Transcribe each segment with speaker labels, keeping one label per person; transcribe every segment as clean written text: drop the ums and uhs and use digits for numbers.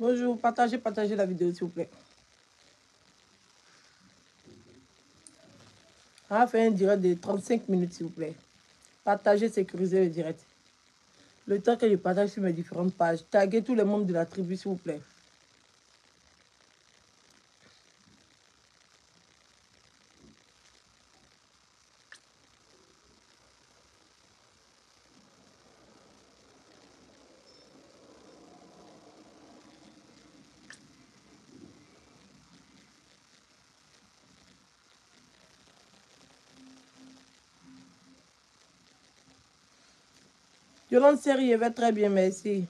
Speaker 1: Bonjour, partagez la vidéo s'il vous plaît. On va faire un direct de 35 minutes s'il vous plaît. Partagez, sécurisez le direct. Le temps que je partage sur mes différentes pages. Taguez tous les membres de la tribu s'il vous plaît. Yolande Série, va très bien, merci.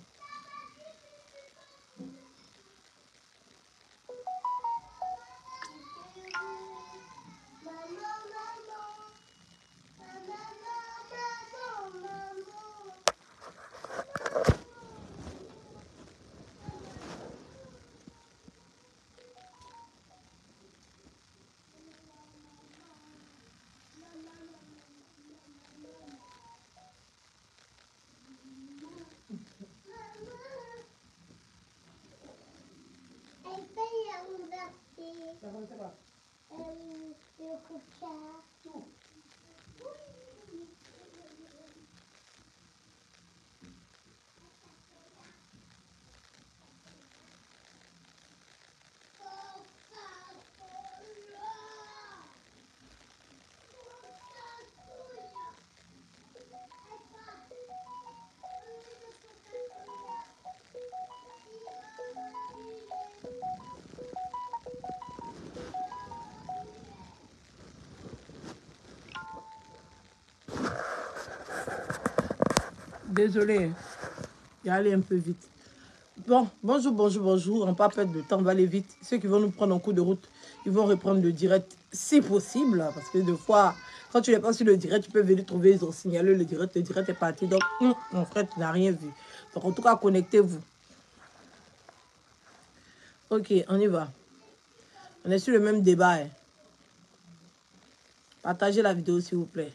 Speaker 1: Désolée, il allé un peu vite. Bon, bonjour. On ne va pas perdre de temps, on va aller vite. Ceux qui vont nous prendre en cours de route, ils vont reprendre le direct si possible. Parce que des fois, quand tu n'es pas sur le direct, tu peux venir trouver, ils ont signalé le direct est parti. Donc, mon frère, tu n'as rien vu. Donc, en tout cas, connectez-vous. Ok, on y va. On est sur le même débat. Hein. Partagez la vidéo, s'il vous plaît.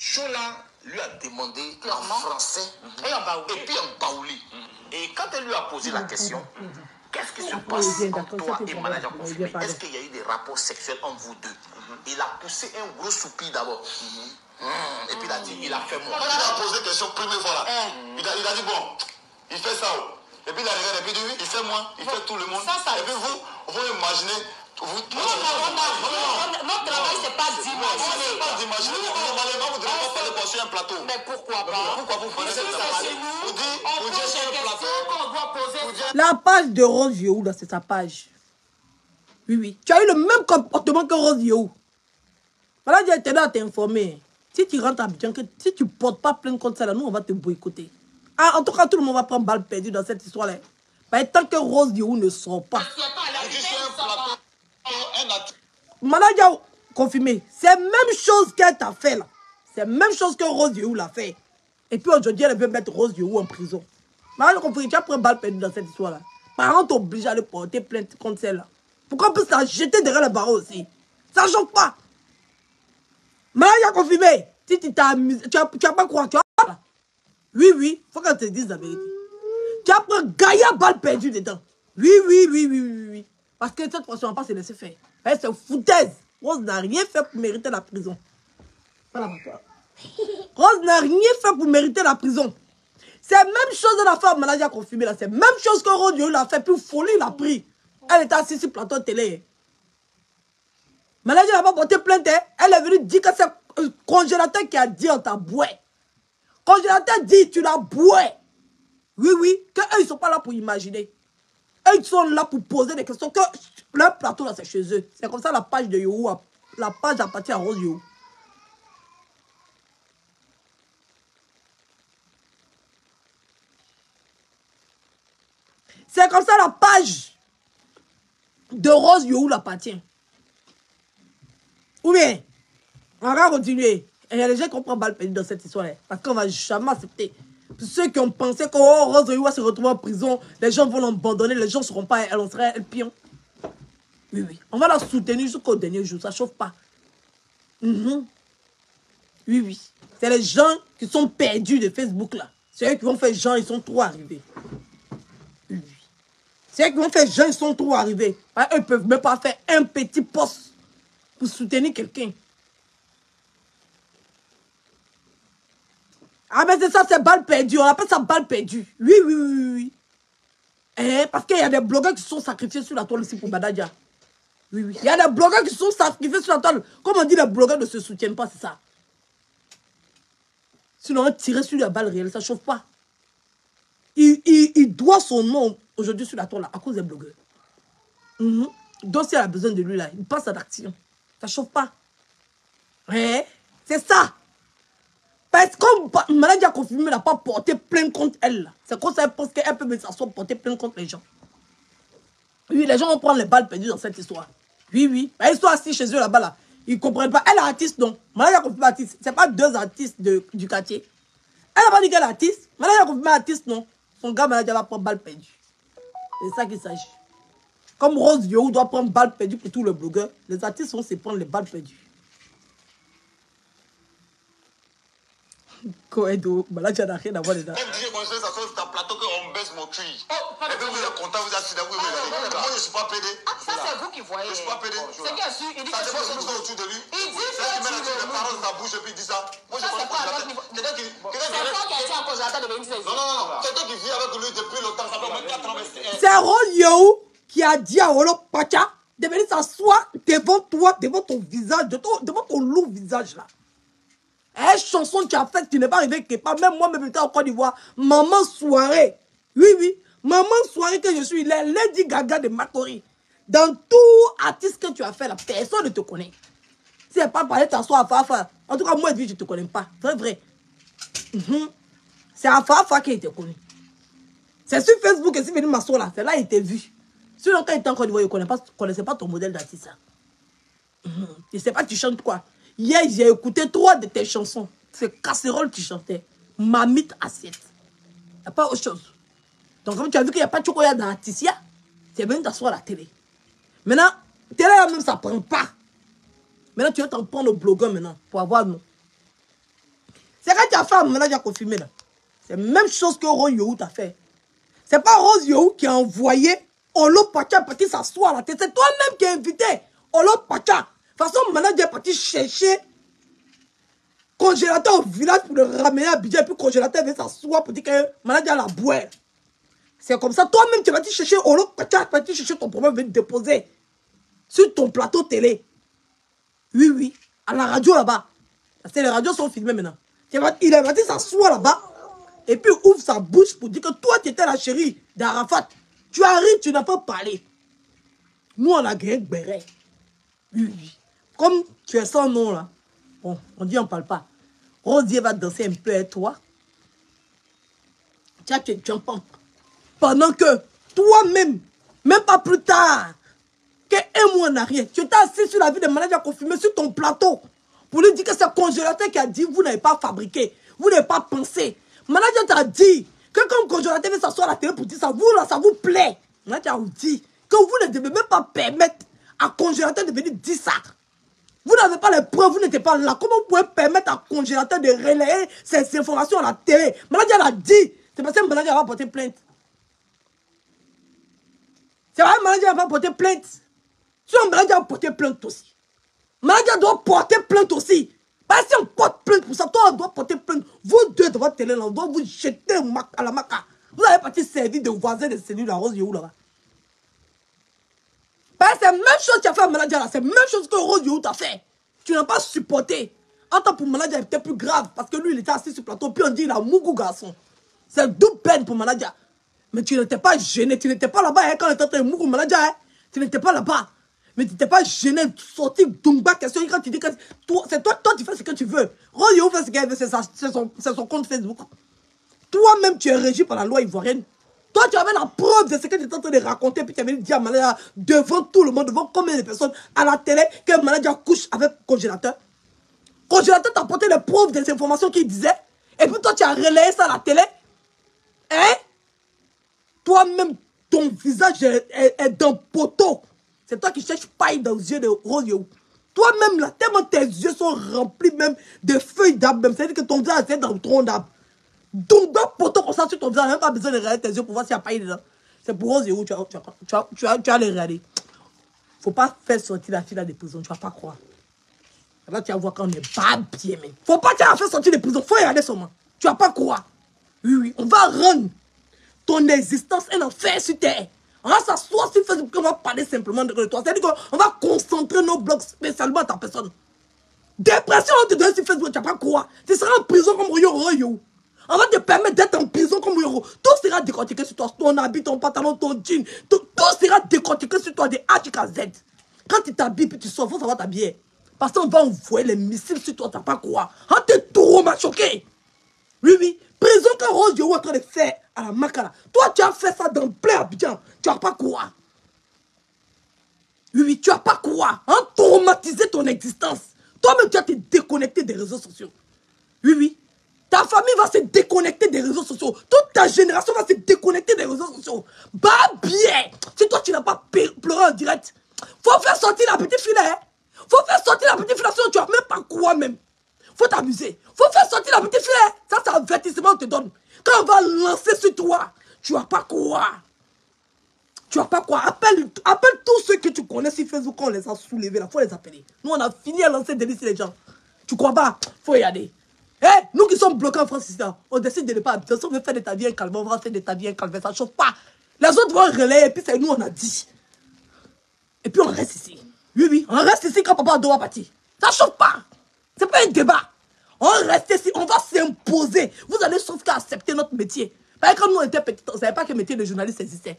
Speaker 2: Chola lui a demandé en français et puis en baouli. Et quand elle lui a posé la question, qu'est-ce qui se passe entre toi et manager confirmé? Est-ce qu'il y a eu des rapports sexuels entre vous deux? Il a poussé un gros soupir d'abord. Et puis il a dit, il a fait moi.
Speaker 3: Quand il a posé question première fois là, il a dit bon, il fait ça. Et puis il a regardé, et puis il dit oui, il fait moi, il fait tout le monde. Et puis vous imaginez.
Speaker 4: Notre travail, c'est pas d'imaginer.
Speaker 3: Normalement, vous ne devez pas parler sur un plateau.
Speaker 4: Mais pourquoi pas?
Speaker 3: Pourquoi vous prenez cette parler? Vous dites sur un plateau.
Speaker 1: La page de Rose Yehu, là, c'est sa page. Oui, oui. Tu as eu le même comportement que Rose Yehu. Voilà, j'ai été là à t'informer. Si tu rentres à Abidjan, si tu ne portes pas plainte contre ça, là, nous, on va te boycotter. Ah, en tout cas, tout le monde va prendre balle perdue dans cette histoire-là. Bah, tant que Rose Yehu ne sort pas. Manager confirmé. C'est la même chose qu'elle t'a fait là. C'est la même chose que Rose Yehu l'a fait. Et puis aujourd'hui, elle veut mettre Rose Yehu en prison. Manager compris, tu as pris balle perdue dans cette histoire-là. Par contre, t'es obligé d'aller porter plainte contre celle-là. Pourquoi on peut se jeter derrière les barreaux aussi? Ça ne choque pas. Manager confirmé. Si tu t'as amusé, tu vas pas croire, tu vois. Oui, oui, il faut qu'elle te dise la vérité. Tu as pris Gaïa balle perdue dedans. Oui, oui, oui, oui, oui, oui. Parce que cette fois-ci, on va pas se laisser faire. C'est foutaise. Rose n'a rien fait pour mériter la prison. Rose n'a rien fait pour mériter la prison. C'est la même chose de la femme manager confirmée là. C'est la même chose que Rose Yehu l'a fait, puis folie l'a pris. Elle était assise sur le plateau de télé. Manager n'a pas porté plainte. Elle est venue dire que c'est le congélateur qui a dit on t'a boué. Congélateur dit tu l'as boué. Oui, oui, qu'eux ils ne sont pas là pour imaginer. Eux ils sont là pour poser des questions. Que leur plateau là c'est chez eux. C'est comme ça la page de Yehu, la page appartient à Rose Yehu. C'est comme ça la page de Rose Yehu l'appartient. Ou bien, on va continuer. Et il y a des gens qui ont pris balle perdue dans cette histoire-là. Parce qu'on ne va jamais accepter. Ceux qui ont pensé que Rose Yehu va se retrouver en prison, les gens vont l'abandonner, les gens ne seront pas, elle serait un pion. Oui, oui. On va la soutenir jusqu'au dernier jour. Ça ne chauffe pas. Oui, oui. C'est les gens qui sont perdus de Facebook là. C'est eux qui vont faire genre, ils sont trop arrivés. Oui, oui. C'est eux qui vont faire genre, ils sont trop arrivés. Eux ne peuvent même pas faire un petit poste pour soutenir quelqu'un. Ah ben c'est ça, c'est balle perdue. On appelle ça balle perdue. Oui, oui, oui, oui. Parce qu'il y a des blogueurs qui sont sacrifiés sur la toile aussi pour Badadia. Oui, oui. Il y a des blogueurs qui sont sacrifiés sur la toile. Comme on dit, les blogueurs ne se soutiennent pas, c'est ça. Sinon, on tirer sur la balle réelle, ça ne chauffe pas. Il doit son nom aujourd'hui sur la toile là, à cause des blogueurs. Donc, si elle a besoin de lui, là, il passe à l'action. Ça ne chauffe pas. C'est ça. Parce que Maladi a confirmé, elle n'a pas porté plainte contre elle. C'est comme ça qu'elle pense qu'elle peut s'asseoir porter plainte contre les gens. Oui, les gens vont prendre les balles perdues dans cette histoire. Oui, oui. Ils sont assis chez eux là-bas, là. Ils ne comprennent pas. Elle est artiste, non. Maladi a confirmé artiste. Ce n'est pas deux artistes du quartier. Elle n'a pas dit qu'elle est artiste. Maladi a confirmé artiste, non. Son gars, Maladi va prendre balle perdue. C'est ça qu'il s'agit. Comme Rose Yehu doit prendre balle perdue pour tous les blogueurs, les artistes vont se prendre les balles perdues. Koedo, Maladi n'a rien à voir dedans.
Speaker 3: Comme disait mon chef, ça sort sur un plateau qu'on baisse mon cul. Et puis vous êtes content, vous asseyez là, vous regardez. Moi, je ne suis pas pédé.
Speaker 4: Ça, c'est vous qui voyez.
Speaker 3: Je ne suis pas pédé.
Speaker 4: C'est bien sûr, il dit
Speaker 3: ça
Speaker 4: que
Speaker 3: dépend de ce autour de lui.
Speaker 4: Il dit
Speaker 3: c'est qui met les paroles dans sa bouche et puis il dit ça. Moi, je ne connais pas le congélateur.
Speaker 4: C'est toi qui as été en congélateur de 26 ans.
Speaker 3: Non. Quelqu'un qui vit avec lui depuis longtemps, ça fait 24 ans.
Speaker 1: C'est Rose Yehu qui a dit à Olo Pacha de venir s'asseoir devant toi, devant ton visage, devant ton lourd visage là. Chanson que tu as faite, tu n'es pas arrivé quelque part. Même moi, même j'étais en Côte d'Ivoire. Maman soirée. Oui, oui. Maman soirée que je suis, la Lady Gaga de Makori. Dans tout artiste que tu as fait, là, personne ne te connaît. Si elle pas parlé de t'asseoir à Fafa. En tout cas, moi, je ne te connais pas. C'est vrai. C'est à Fafa qui était connu. C'est sur Facebook que si venu m'asseoir là, c'est là qu'il était vu. Sinon, quand il était en Côte d'Ivoire, il ne connaissait pas ton modèle d'artiste. Il ne sait pas, tu chantes quoi. Hier, j'ai écouté 3 de tes chansons. C'est casserole que tu chantais. Mamite assiette. Il n'y a pas autre chose. Donc, comme tu as vu qu'il n'y a pas de chocolat dans l'artistia, tu es venu t'asseoir à la télé. Maintenant, télé là même, ça ne prend pas. Maintenant, tu vas t'en prendre au blogueur maintenant pour avoir nom. C'est quand tu as fait, maintenant, tu as confirmé là. C'est la même chose que Rose Yehu t'a fait. C'est pas Rose Yehu qui a envoyé Olo Pacha parti s'asseoir à la télé. C'est toi-même qui as invité Olo Pacha. De toute façon, maintenant, j'ai parti chercher congélateur au village pour le ramener à Abidjan, et puis congélateur vient s'asseoir pour dire que maladie à la boire. C'est comme ça. Toi-même, tu vas te chercher, chercher ton problème, venir déposer sur ton plateau télé. Oui, oui. À la radio là-bas. Parce que les radios sont filmées maintenant. Il va dire s'asseoir là-bas. Et puis ouvre sa bouche pour dire que toi, tu étais la chérie d'Arafat. Tu arrives, tu n'as pas parlé. Nous, on a gagné Béret. Oui, oui. Comme tu es sans nom là. Bon, on dit on ne parle pas. Rosier va danser un peu avec toi. Tu es jumpant. Pendant que toi-même, même pas plus tard, qu'un mois en arrière, tu étais assis sur la vie de manager confirmé sur ton plateau pour lui dire que c'est le congélateur qui a dit vous n'avez pas fabriqué, vous n'avez pas pensé. Manager t'a dit que comme congélateur veut s'asseoir à la télé pour dire ça, vous là, ça vous plaît. Manager vous dit que vous ne devez même pas permettre à congélateur de venir dire ça. Vous n'avez pas les preuves, vous n'étiez pas là. Comment vous pouvez permettre à congélateur de relayer ces informations à la télé? Manager l'a dit. C'est parce que manager va porter plainte. C'est vrai, manager va porter plainte. Si un manager va porter plainte aussi. Manager doit porter plainte aussi. Parce que si on porte plainte pour ça, toi, on doit porter plainte. Vous deux de votre télé, là, on doit vous jeter à la maca. Vous avez parti servir de voisins de cellules à Rose Yehou là-bas. Parce que c'est la même chose que tu as fait à manager là. C'est la même chose que Rose Yehou t'a fait. Tu n'as pas supporté. En tant que manager, c'était plus grave. Parce que lui, il était assis sur le plateau. Puis on dit, il a mougou garçon. C'est double peine pour manager. Mais tu n'étais pas gêné. Tu n'étais pas là-bas hein, quand on était en train de mougou manager. Hein. Tu n'étais pas là-bas. Mais tu n'étais pas gêné. Sorti Dumba question. Quand tu dis que c'est toi, tu fais ce que tu veux. Rose Yehou fait ce qu'il veut. C'est son compte Facebook. Toi-même, tu es régi par la loi ivoirienne. Toi, tu avais la preuve de ce que tu étais en train de raconter, puis tu avais dit à manager devant tout le monde, devant combien de personnes à la télé, que manager couche avec congélateur. Congélateur t'a apporté les preuves des informations qu'il disait, et puis toi, tu as relayé ça à la télé. Hein? Toi-même, ton visage est d'un poteau. C'est toi qui cherches paille dans les yeux de Rose Yehou. Toi-même, là, tellement tes yeux sont remplis même de feuilles d'arbre, même. C'est-à-dire que ton visage est dans le tronc d'arbre. Donc, d'un poteau comme ça sur ton visage, même pas besoin de regarder tes yeux pour voir s'il y a pas dedans. C'est pour Rose Yehou, tu vas les regarder. Faut pas faire sortir la fille là de prison, tu vas pas croire. Là, tu vas voir quand on est pas bien, mais. Faut pas te faire sortir de prison, faut regarder seulement. Tu vas pas croire. Oui, oui, on va rendre ton existence un enfer sur terre. On va s'asseoir sur Facebook, on va parler simplement de toi. C'est-à-dire qu'on va concentrer nos blogs spécialement à ta personne. Dépression, on te donne sur Facebook, tu vas pas croire. Tu seras en prison comme Rose Yehou. On va te permettre d'être en prison comme Yoro. Tout sera décortiqué sur toi. Ton habit, ton pantalon, ton jean. Tout sera décortiqué sur toi de A jusqu'à Z. Quand tu t'habilles puis tu sors, ça va t'habiller. Parce qu'on va envoyer les missiles sur toi, tu n'as pas quoi. On te trop mal choqué. Oui, oui. Prison que Rose Yehou est en train de faire à la Makala. Toi, tu as fait ça dans plein Abidjan. Tu n'as pas quoi. Oui, oui, tu n'as pas quoi. On traumatisé ton existence. Toi-même, tu as te déconnecté des réseaux sociaux. Oui, oui. Ta famille va se déconnecter des réseaux sociaux. Toute ta génération va se déconnecter des réseaux sociaux. Bah bien. Si toi, tu n'as pas pleuré en direct, faut faire sortir la petite fille. Hein? Faut faire sortir la petite fille. Sinon, tu n'as même pas quoi même. Faut t'amuser. Faut faire sortir la petite fille. Ça, c'est un avertissement qu'on te donne. Quand on va lancer sur toi, tu n'as pas quoi. Tu n'as pas quoi. Appelle tous ceux que tu connais sur Facebook quand on les a soulevés. Il faut les appeler. Nous, on a fini à lancer des listes les gens. Tu crois pas? Faut y aller. Hey, nous qui sommes bloqués en France, on décide de ne pas habiter. Si on veut faire de ta vie un calvaire, on va faire de ta vie un calvaire. Ça ne chauffe pas. Les autres vont relayer et puis c'est nous, on a dit. Et puis on reste ici. Oui, oui, on reste ici quand papa doit partir. Ça ne chauffe pas. Ce n'est pas un débat. On reste ici, on va s'imposer. Vous allez sauf qu'à accepter notre métier. Parce que quand nous on était petits, on ne savait pas que le métier de journaliste existait.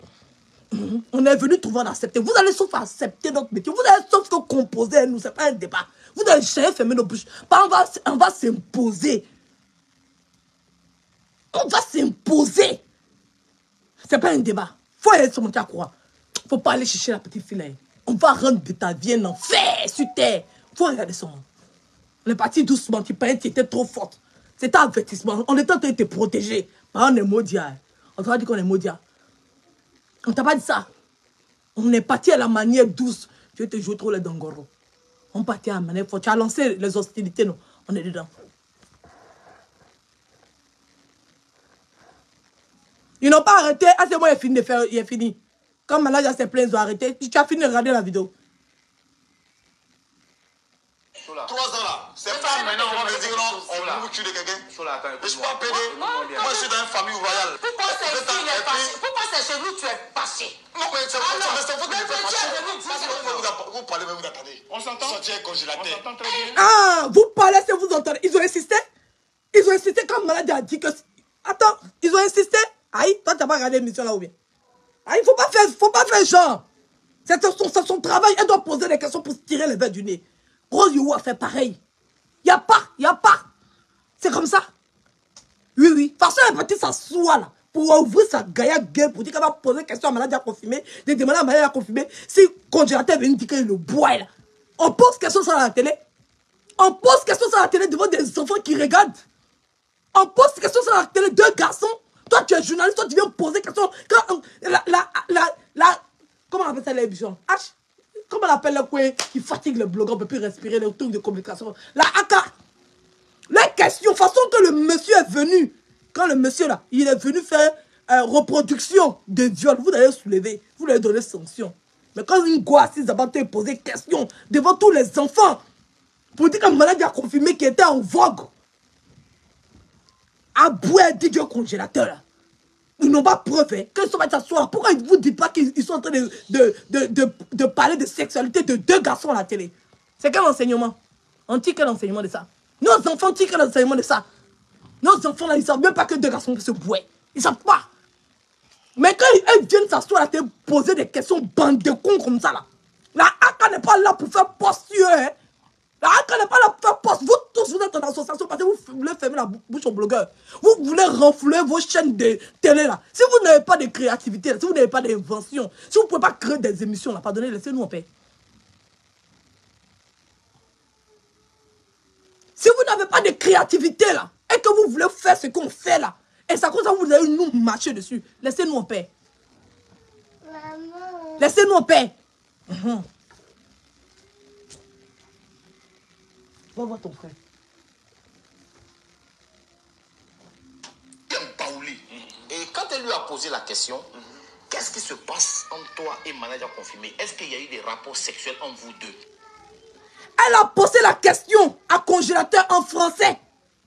Speaker 1: On est venu trouver, on a accepté. Vous allez sauf accepter notre métier. Vous allez sauf que composer à nous. Ce n'est pas un débat. Vous allez jamais fermer nos bouches. On va s'imposer. On va s'imposer. Ce n'est pas un débat. Il faut aller se monter à croire. Il ne faut pas aller chercher la petite fille. On va rendre de ta vie un enfer sur terre. Il faut regarder son nom. On est parti doucement. Tu parlais, tu étais trop forte. C'était un avertissement. On était en train de te protéger. Mais on est maudia. On t'a dit qu'on est maudia. On t'a pas dit ça. On est parti à la manière douce. Tu veux te jouer trop les dangoro. On partit à la manière forte. Tu as lancé les hostilités, non? On est dedans. Ils n'ont pas arrêté. Ah, c'est moi, il est fini de faire. Il est fini. Quand Malaya s'est plaint, ils ont arrêté. Tu as fini de regarder la vidéo.
Speaker 3: 3 ans là. C'est pas maintenant, on va me dire non, on vous tuez de quelqu'un. Je ne suis pas pédé.
Speaker 4: Non,
Speaker 3: Moi, je suis dans une famille royale.
Speaker 4: Pourquoi c'est ici, il est passé? Pourquoi c'est chez nous, tu es passé?
Speaker 3: Non, mais c'est vous qui me faites passer.
Speaker 4: Vous
Speaker 3: Vous parlez, mais vous attendez.
Speaker 2: On s'entend?
Speaker 3: Sortir un congélateur.
Speaker 2: On s'entend très bien.
Speaker 1: Ah, vous parlez si vous entendez. Ils ont insisté. Ils ont insisté quand Maladi a dit que... Attends, ils ont insisté. Aïe, toi, tu n'as pas regardé l'émission là ou bien? Aïe, faut pas faire genre. C'est son travail. Elle doit poser des questions pour se tirer les verres du nez. Rose Yowo a fait pareil. Y a pas. C'est comme ça. Oui. De toute façon, elle est partie s'asseoir là. Pour ouvrir sa gaillac gueule, pour dire qu'elle va poser des questions à Maladi à confirmer. De demander à Maladi à confirmer. Si le congélateur vient dire qu'il le boit là. On pose question sur la télé. On pose question sur la télé devant des enfants qui regardent. On pose question sur la télé, 2 garçons. Toi, tu es journaliste, toi, tu viens poser question. Quand comment on appelle ça les gens? Comment on appelle le coin qui fatigue le blogueur, on ne peut plus respirer, le truc de communication. La AK. Les questions, façon que le monsieur est venu. Quand le monsieur là, il est venu faire reproduction de viol, vous allez soulever, vous allez donner sanction. Mais quand une go assise d'abord te poser question devant tous les enfants, pour dire qu'un malade a confirmé qu'il était en vogue, à bouer dit Dieu congélateur là. Ils n'ont pas preuve hein, qu'ils sont pas s'asseoir. Pourquoi ils ne vous disent pas qu'ils sont en train de parler de sexualité de 2 garçons à la télé? C'est quel enseignement? On tire quel enseignement de ça? Nos enfants tirent quel enseignement de ça? Nos enfants là, ils ne savent même pas que 2 garçons peuvent se bouer. Ils ne savent pas. Mais quand ils viennent s'asseoir à la télé, poser des questions bande de cons comme ça là, la AK n'est pas là pour faire postueux hein. La AK n'est pas là pour faire poste. Vous tous, vous êtes en association parce que vous voulez fermer la bouche aux blogueurs. Vous voulez renflouer vos chaînes de télé là. Si vous n'avez pas de créativité, si vous n'avez pas d'invention, si vous ne pouvez pas créer des émissions là, pardonnez, laissez-nous en paix. Si vous n'avez pas de créativité là, et que vous voulez faire ce qu'on fait là, et ça comme ça vous allez nous marcher dessus, laissez-nous en paix. Maman. Laissez-nous en paix. Va voir ton frère.
Speaker 2: Et quand elle lui a posé la question, qu'est-ce qui se passe entre toi et manager confirmé? Est-ce qu'il y a eu des rapports sexuels entre vous deux?
Speaker 1: Elle a posé la question à congélateur en français.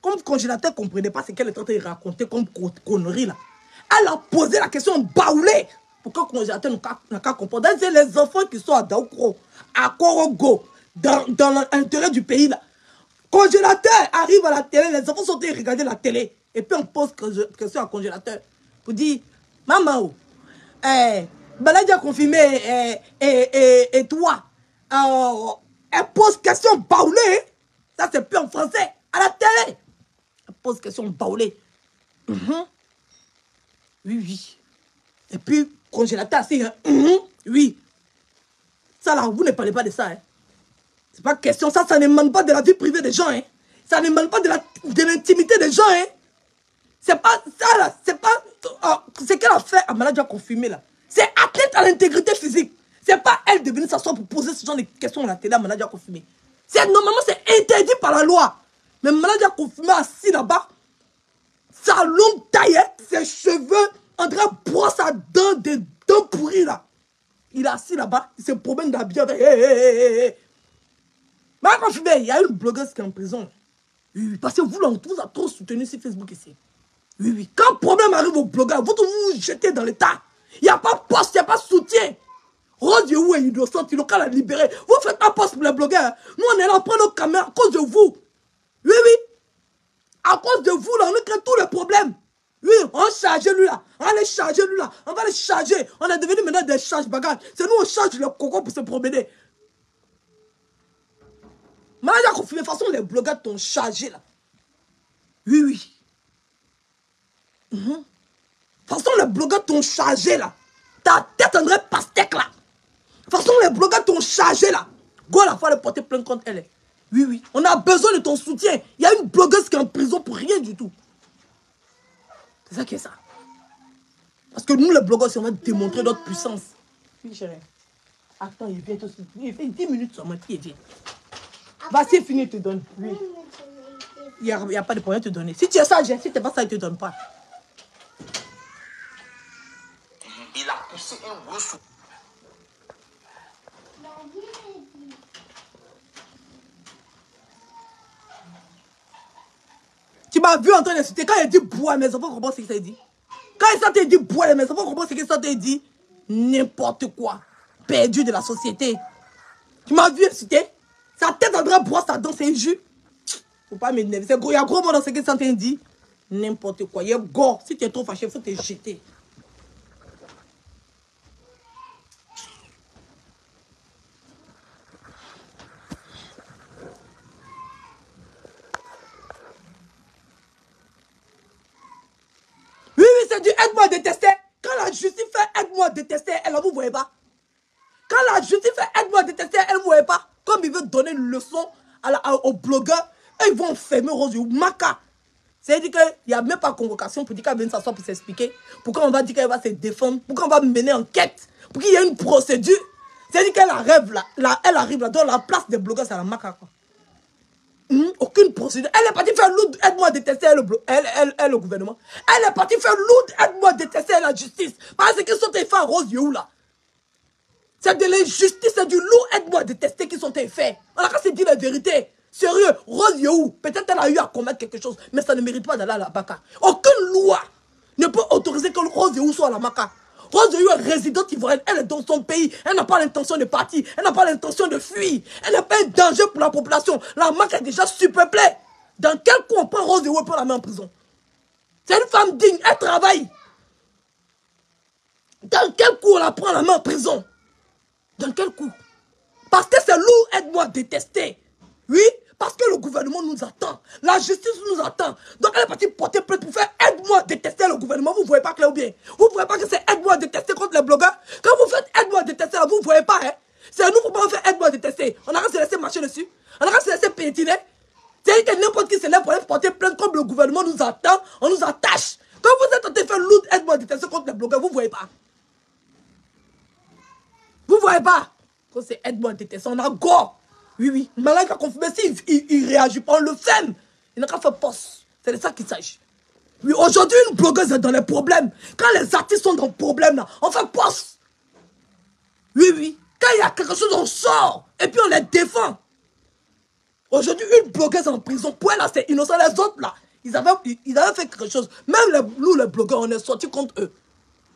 Speaker 1: Comme congélateur ne comprenait pas ce qu'elle est en train de raconter comme connerie là. Elle a posé la question en baoulé. Pourquoi congélateur n'a qu'à comprendre? C'est les enfants qui sont à Daoukro, à Korogo, dans l'intérêt du pays là. Congélateur arrive à la télé, les enfants sont en train de regarder la télé. Et puis on pose question à congélateur. Pour dire, maman, Baladi a confirmé, et toi, elle pose question baoulée. Ça c'est plus en français, à la télé. Elle pose question baoulée. Oui. Et puis, congélateur assis, oui. Ça là, vous ne parlez pas de ça, hein. C'est pas question, ça ne demande pas de la vie privée des gens, hein. Ça ne demande pas de l'intimité des gens, hein. C'est pas ça, là. C'est pas... ce qu'elle a fait à Maladi a confirmé, là. C'est atteinte à l'intégrité physique. C'est pas elle de venir s'asseoir pour poser ce genre de questions à la télé à Maladi a confirmé. Normalement, c'est interdit par la loi. Mais Maladi a confirmé assis là-bas, sa longue taille, hein, ses cheveux, en train de brosser sa dent, des dents pourries, là. Il est assis là-bas, il se promène d'habiller avec... Mais confirmé, il y a une blogueuse qui est en prison. Oui, parce que vous avez trop soutenu sur Facebook ici. Oui. Quand problème arrive aux blogueurs, vous vous jetez dans l'état. Il n'y a pas poste, il n'y a pas soutien. Rose Yowo est innocente, il a libéré. Vous faites un poste pour les blogueurs. Nous, on est là, on prend nos caméras à cause de vous. Oui. À cause de vous, là, on crée tous les problèmes. Oui, on charge lui là. On va les charger lui là. On va les charger. On est devenu maintenant des charge-bagages. C'est nous, on charge le coco pour se promener. Malade a confirmé, de toute façon, les blogueurs t'ont chargé là. Oui. De toute façon, les blogueurs t'ont chargé là. Ta tête en vrai pastèque là. De toute façon, les blogueurs t'ont chargé là. Go à la fois de porter plainte contre elle. Oui. On a besoin de ton soutien. Il y a une blogueuse qui est en prison pour rien du tout. C'est ça qui est ça. Parce que nous, les blogueurs, on va démontrer notre puissance. Oui, chérie. Attends, il vient tout de suite. Il fait 10 minutes seulement. Il vient. Vas-y, fini, il te donne. Oui. Il n'y a pas de problème de te donner. Si tu es sage, si tu n'es pas sage, il ne te donne pas.
Speaker 2: Il a poussé un gros sou.
Speaker 1: m'as vu en train d'insulter. Quand il dit bois, mes enfants comprennent ce qu'il s'est dit. Quand il s'est dit bois, mes enfants comprennent ce qu'il s'est dit. N'importe quoi. Perdu de la société. Tu m'as vu insulter. Sa tête en train de boire sa dent, c'est injure. Faut pas m'énerver. Il y a gros mot dans ce qu'il s'est dit. N'importe quoi. Il y a gore. Si tu es trop fâché, il faut te jeter. Oui, c'est du aide-moi à détester. Quand la justice fait aide-moi à détester, elle ne vous voyez pas. Quand la justice fait aide-moi à détester, elle ne vous voyez pas. Comme il veut donner une leçon aux blogueurs, ils vont enfermer Rose ou Maka. C'est-à-dire qu'il n'y a même pas de convocation pour dire qu'elle vienne s'asseoir pour s'expliquer. Pourquoi on va dire qu'elle va se défendre? Pourquoi on va mener enquête? Pour qu'il y ait une procédure. C'est-à-dire qu'elle arrive là, dans la place des blogueurs, c'est la Maka, quoi. Aucune procédure. Elle est partie faire lourd, aide-moi à détester le gouvernement. Elle est partie faire lourd, aide-moi à détester la justice. Parce qu'ils sont faits à Rose Yehou là. C'est de l'injustice, c'est du lourd, aide-moi à détester qui sont faits. On a qu'à se dire la vérité. Sérieux, Rose Yehou, peut-être elle a eu à commettre quelque chose, mais ça ne mérite pas d'aller à la Maka. Aucune loi ne peut autoriser que Rose Yehou soit à la Maka. Rose Yehou est résidente ivoirienne, elle est dans son pays, elle n'a pas l'intention de partir, elle n'a pas l'intention de fuir, elle n'a pas un danger pour la population. La Maka est déjà surpeuplée. Dans quel coup on prend Rose Yehou et on la met en prison? C'est une femme digne, elle travaille. Dans quel coup on la prend, la met en prison? Dans quel coup? Parce que c'est lourd, aide-moi à détester. Oui, parce que le gouvernement nous attend. La justice nous attend. Donc elle est partie porter plainte pour faire aide-moi à détester le gouvernement. Vous ne voyez pas clair ou bien? Vous ne voyez pas que c'est aide-moi à détester contre les blogueurs? Quand vous faites aide-moi à détester, là, vous ne voyez pas, hein? C'est à nous pour pas faire aide-moi à détester. On a qu'à se laisser marcher dessus. On a qu'à se laisser pétiner. C'est que n'importe qui se lève pour aller porter plainte comme le gouvernement nous attend, on nous attache. Quand vous êtes en train de faire lourd aide-moi à détester contre les blogueurs, vous ne voyez pas. Vous ne voyez pas? Quand c'est aide-moi à détester, on a gore. Oui, oui. Malin qui a confirmé, s'il il réagit pas, on le fait. Il n'a qu'à faire poste. C'est de ça qu'il s'agit. Oui, aujourd'hui, une blogueuse est dans les problèmes. Quand les artistes sont dans le problème, là, on fait poste. Oui, oui. Quand il y a quelque chose, on sort. Et puis on les défend. Aujourd'hui, une blogueuse en prison, pour elle, là, c'est innocent. Les autres, là, ils avaient fait quelque chose. Même nous, les blogueurs, on est sortis contre eux.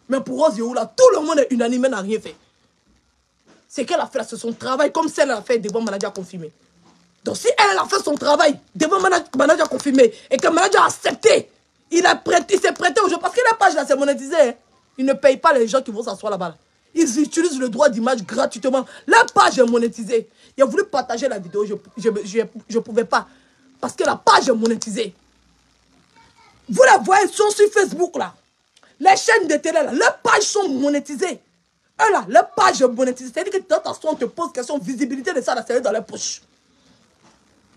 Speaker 1: Mais pour Rose Yehou, là, tout le monde est unanime, n'a rien fait. C'est qu'elle a fait là, c'est son travail, comme celle a fait devant manager confirmé. Donc si elle a fait son travail devant manager confirmé et que le manager a accepté, il s'est prêté au jeu parce que la page là c'est monétisé. Hein. Ils ne payent pas les gens qui vont s'asseoir là-bas. Là. Ils utilisent le droit d'image gratuitement. La page est monétisée. Il a voulu partager la vidéo, je ne pouvais pas. Parce que la page est monétisée. Vous la voyez sur Facebook là. Les chaînes de télé là, les pages sont monétisées. Eux là, les pages monétisées. C'est-à-dire que dans ta soirée, on te pose question, visibilité de ça, là, c'est dans les poches.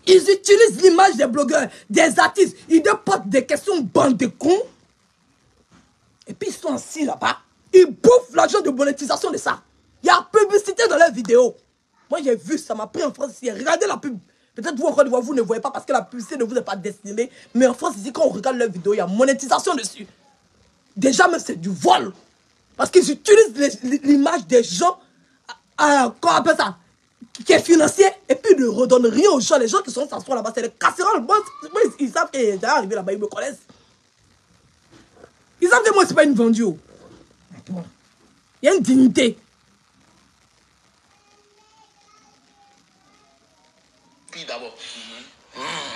Speaker 1: Ils utilisent l'image des blogueurs, des artistes. Ils déposent des questions, bande de cons. Et puis ils sont assis là-bas. Ils bouffent l'argent de monétisation de ça. Il y a publicité dans leurs vidéos. Moi j'ai vu, ça m'a pris en France ici. Regardez la pub. Peut-être vous encore vous ne voyez pas parce que la publicité ne vous est pas destinée. Mais en France ici, quand on regarde leurs vidéos, il y a monétisation dessus. Déjà même c'est du vol. Parce qu'ils utilisent l'image des gens, comment on appelle ça, qui est financier, et puis ils ne redonnent rien aux gens. Les gens qui sont s'asseoir là-bas, c'est les casseroles. Moi, ils savent que j'ai arrivé là-bas, ils me connaissent. Ils savent que moi, ce n'est pas une vendue. Il y a une dignité.
Speaker 2: Puis d'abord.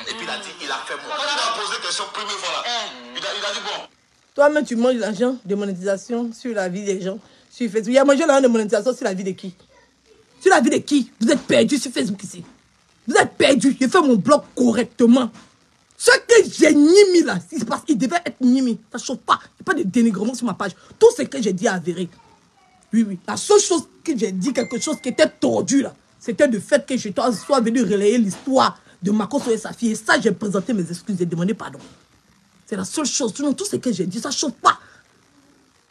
Speaker 2: Et puis il a dit, il a fait moi.
Speaker 3: Quand il a posé question première fois là, il a dit bon.
Speaker 1: Toi-même, tu manges l'argent de monétisation sur la vie des gens. Sur Facebook. Il y a mangé l'argent de monétisation sur la vie de qui? Sur la vie de qui? Vous êtes perdus sur Facebook ici. Vous êtes perdus. J'ai fait mon blog correctement. Ce que j'ai nimi là, c'est parce qu'il devait être nimi. Ça ne chauffe pas. Il n'y a pas de dénigrement sur ma page. Tout ce que j'ai dit est avéré. Oui, oui. La seule chose que j'ai dit, quelque chose qui était tordu là, c'était le fait que je sois venu relayer l'histoire de Makosso et sa fille. Et ça, j'ai présenté mes excuses et demandé pardon. C'est la seule chose. Sinon, tout ce que j'ai dit, ça ne chauffe pas.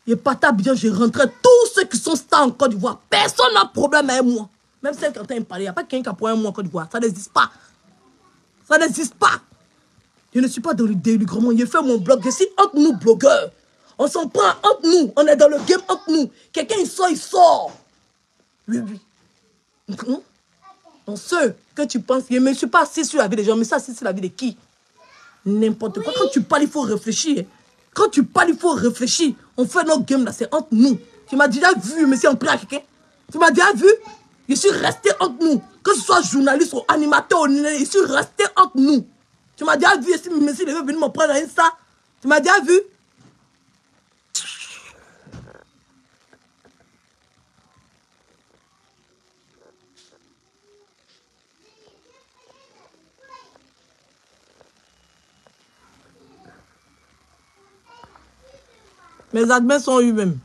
Speaker 1: Et pas ta bien, je rentrais. Tous ceux qui sont stars en Côte d'Ivoire, personne n'a problème avec moi. Même celle qui est en train de parler, il n'y a pas quelqu'un qui a problème avec moi en Côte d'Ivoire. Ça n'existe pas. Ça n'existe pas. Je ne suis pas dans le dénigrement. Je fais mon blog. Je suis entre nous, blogueurs. On s'en prend entre nous. On est dans le game entre nous. Quelqu'un, il sort. Oui, oui. Donc, ceux que tu penses, je ne me suis pas assis sur la vie des gens, mais ça, assis sur la vie de qui? n'importe quoi. Quand tu parles, il faut réfléchir. Quand tu parles, il faut réfléchir. On fait nos games là, c'est entre nous. Tu m'as déjà vu, monsieur, en à quelqu'un. Tu m'as déjà vu? Je suis resté entre nous. Que ce soit journaliste ou animateur, je suis resté entre nous. Tu m'as déjà vu, si monsieur veut venir me prendre à Insta. Tu m'as déjà vu? Mes admins sont eux-mêmes.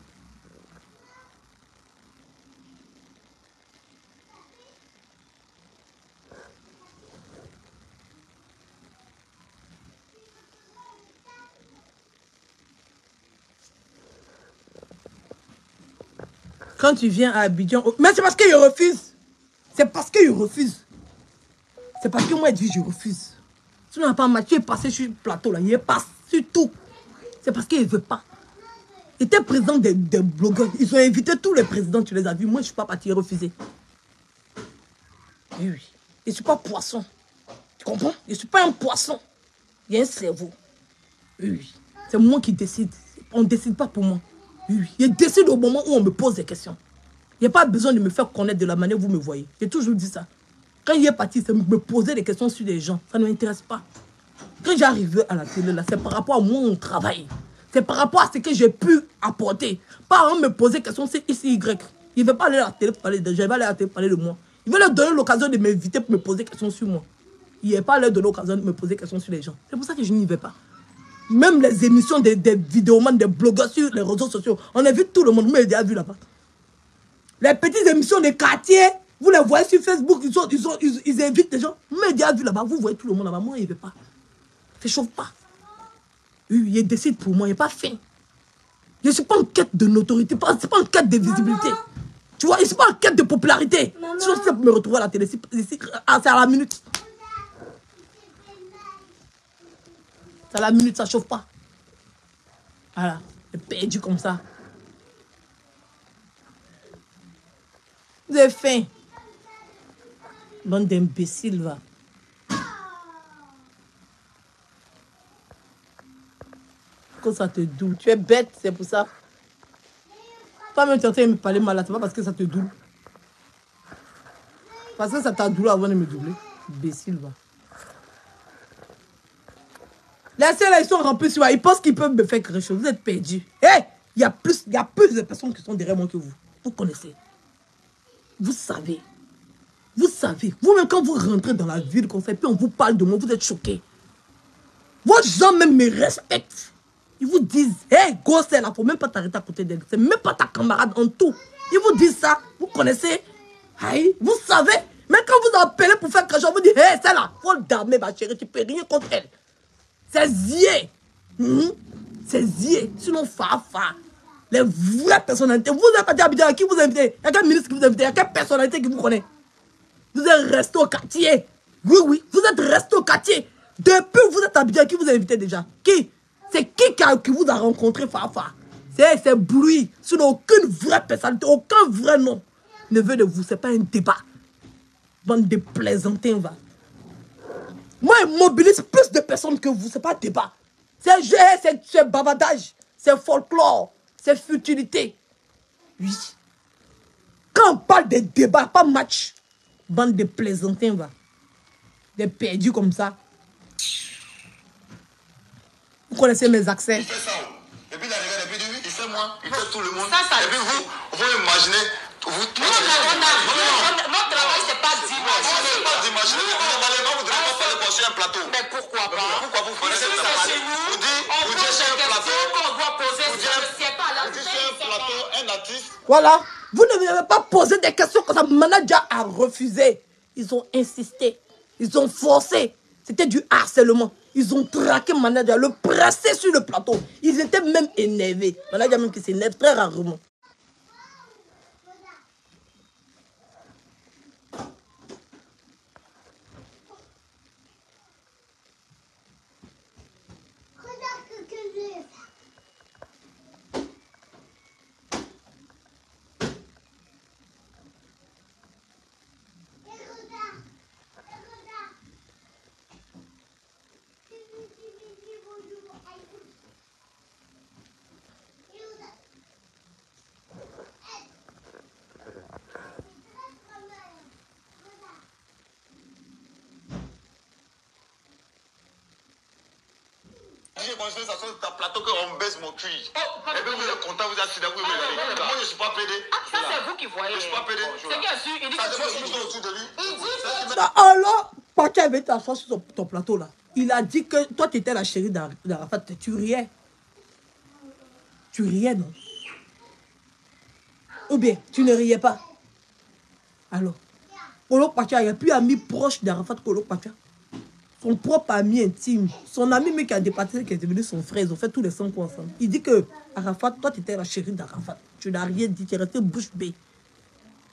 Speaker 1: Quand tu viens à Abidjan... Mais c'est parce qu'ils refusent. C'est parce qu'ils refusent. C'est parce que moi, je refuse. Tu n'as pas matché, tu es passé sur le plateau là. Il est passé sur tout. C'est parce qu'ils ne veulent pas. Il était président des blogueurs. Ils ont invité tous les présidents, tu les as vus. Moi, je ne suis pas parti refuser. Oui, oui. Je ne suis pas poisson. Tu comprends? Je ne suis pas un poisson. Il y a un cerveau. Oui, oui. C'est moi qui décide. On ne décide pas pour moi. Oui, oui. Je décide au moment où on me pose des questions. Il n'y a pas besoin de me faire connaître de la manière dont vous me voyez. J'ai toujours dit ça. Quand il est parti, c'est me poser des questions sur les gens. Ça ne m'intéresse pas. Quand j'arrive à la télé, là, c'est par rapport à mon travail. C'est par rapport à ce que j'ai pu apporter. Pas à me poser des questions, c'est ici, Y. Il ne veut pas aller à la télé parler de gens. Il va aller à la télé parler de moi. Il veut leur donner l'occasion de m'inviter pour me poser des questions sur moi. Il n'est pas leur donner l'occasion de me poser des questions sur les gens. C'est pour ça que je n'y vais pas. Même les émissions des vidéomans, des blogueurs sur les réseaux sociaux, on invite tout le monde. Vous m'avez déjà vu là-bas. Les petites émissions des quartiers, vous les voyez sur Facebook, ils invitent des gens. Vous m'avez déjà vu là-bas, vous voyez tout le monde là-bas. Moi, il ne veut pas. Je ne chauffe pas. Il décide pour moi, il n'est pas fin. Je ne suis pas en quête de notoriété, ce n'est pas en quête de visibilité. Tu vois, je ne suis pas en quête de popularité. Si je sais me retrouver à la télé, c'est à la minute. C'est à la minute, ça ne chauffe pas. Voilà, perdu comme ça. Vous avez faim. Bande d'imbéciles, va. Quand ça te doule. Tu es bête, c'est pour ça. Pas même tenter de me parler mal, c'est pas parce que ça te doule. Parce que ça t'a doulé avant de me doubler. Imbécile, va. Laissez là, ils sont remplis sur moi. Ils pensent qu'ils peuvent me faire quelque chose. Vous êtes perdus. Hé, il y a plus de personnes qui sont derrière moi que vous. Vous connaissez. Vous savez. Vous savez. Vous-même, quand vous rentrez dans la ville, comme ça, puis on vous parle de moi, vous êtes choqués. Vos gens même me respectent. Ils vous disent, hé, go, c'est là, il ne faut même pas t'arrêter à côté d'elle. C'est même pas ta camarade en tout. Ils vous disent ça. Vous connaissez. Aïe, vous savez. Mais quand vous appelez pour faire quelque chose, vous dites, hé, c'est là. Faut le damer, ma chérie, tu ne peux rien contre elle. C'est zié. C'est zié. Sinon, fa. Les vraies personnalités. Vous n'avez pas dit Abidjan à qui vous invitez. Il y a quel ministre qui vous invite. Il y a quelle personnalité qui vous connaît. Vous êtes resté au quartier. Oui. Vous êtes resté au quartier. Depuis que vous êtes à Abidjan, qui vous a invité déjà? Qui? C'est qui vous a rencontré, Fafa? C'est bruit. Sinon, aucune vraie personnalité, aucun vrai nom ne veut de vous. Ce n'est pas un débat. Bande de plaisantins, va. Moi, je mobilise plus de personnes que vous. Ce n'est pas un débat. C'est bavardage. C'est folklore. C'est futilité. Oui. Quand on parle de débat, pas match. Bande de plaisantins, va. Des perdus comme ça. Vous connaissez mes accès.
Speaker 3: Il fait ça. Et puis il arrive, et puis il fait moi, il fait tout le monde. Et puis vous imaginez.
Speaker 4: Notre travail, c'est pas d'imaginer.
Speaker 3: C'est pas d'imaginer. Vous ne devez pas parler sur un plateau.
Speaker 4: Mais pourquoi pas?
Speaker 3: Pourquoi vous connaissez ça? Vous dites sur un plateau.
Speaker 4: Qu'on doit poser
Speaker 3: sur un plateau, un artiste.
Speaker 1: Voilà. Vous ne devez pas poser des questions que le manager a refusé. Ils ont insisté. Ils ont forcé. C'était du harcèlement. Ils ont traqué le manager, le pressé sur le plateau. Ils étaient même énervés. Le manager même qui s'énerve très rarement.
Speaker 3: J'ai construit ça sur ta plateau qu'on baisse mon cul. Et puis vous êtes content, vous êtes assis là, vous êtes moi je ne suis pas pédé.
Speaker 4: Ça c'est vous qui voyez.
Speaker 3: Je ne suis pas pédé.
Speaker 4: C'est bien sûr, il dit que
Speaker 3: je suis autour de lui.
Speaker 1: Alors, quand tu avais t'asseoir sur ton plateau là, il a dit que toi tu étais la chérie d'Arafat. Tu riais. Tu riais, non? Ou bien, tu ne riais pas? Alors, Kolo Pacha, il n'y a plus ami proche d'Arafat Kolo Pacha. Son propre ami intime. Son ami mais qui a dépassé, qui est devenu son frère. Ils ont fait tous les 5 coups ensemble. Il dit que Arafat, toi tu étais la chérie d'Arafat. Tu n'as rien dit, tu es resté bouche bée.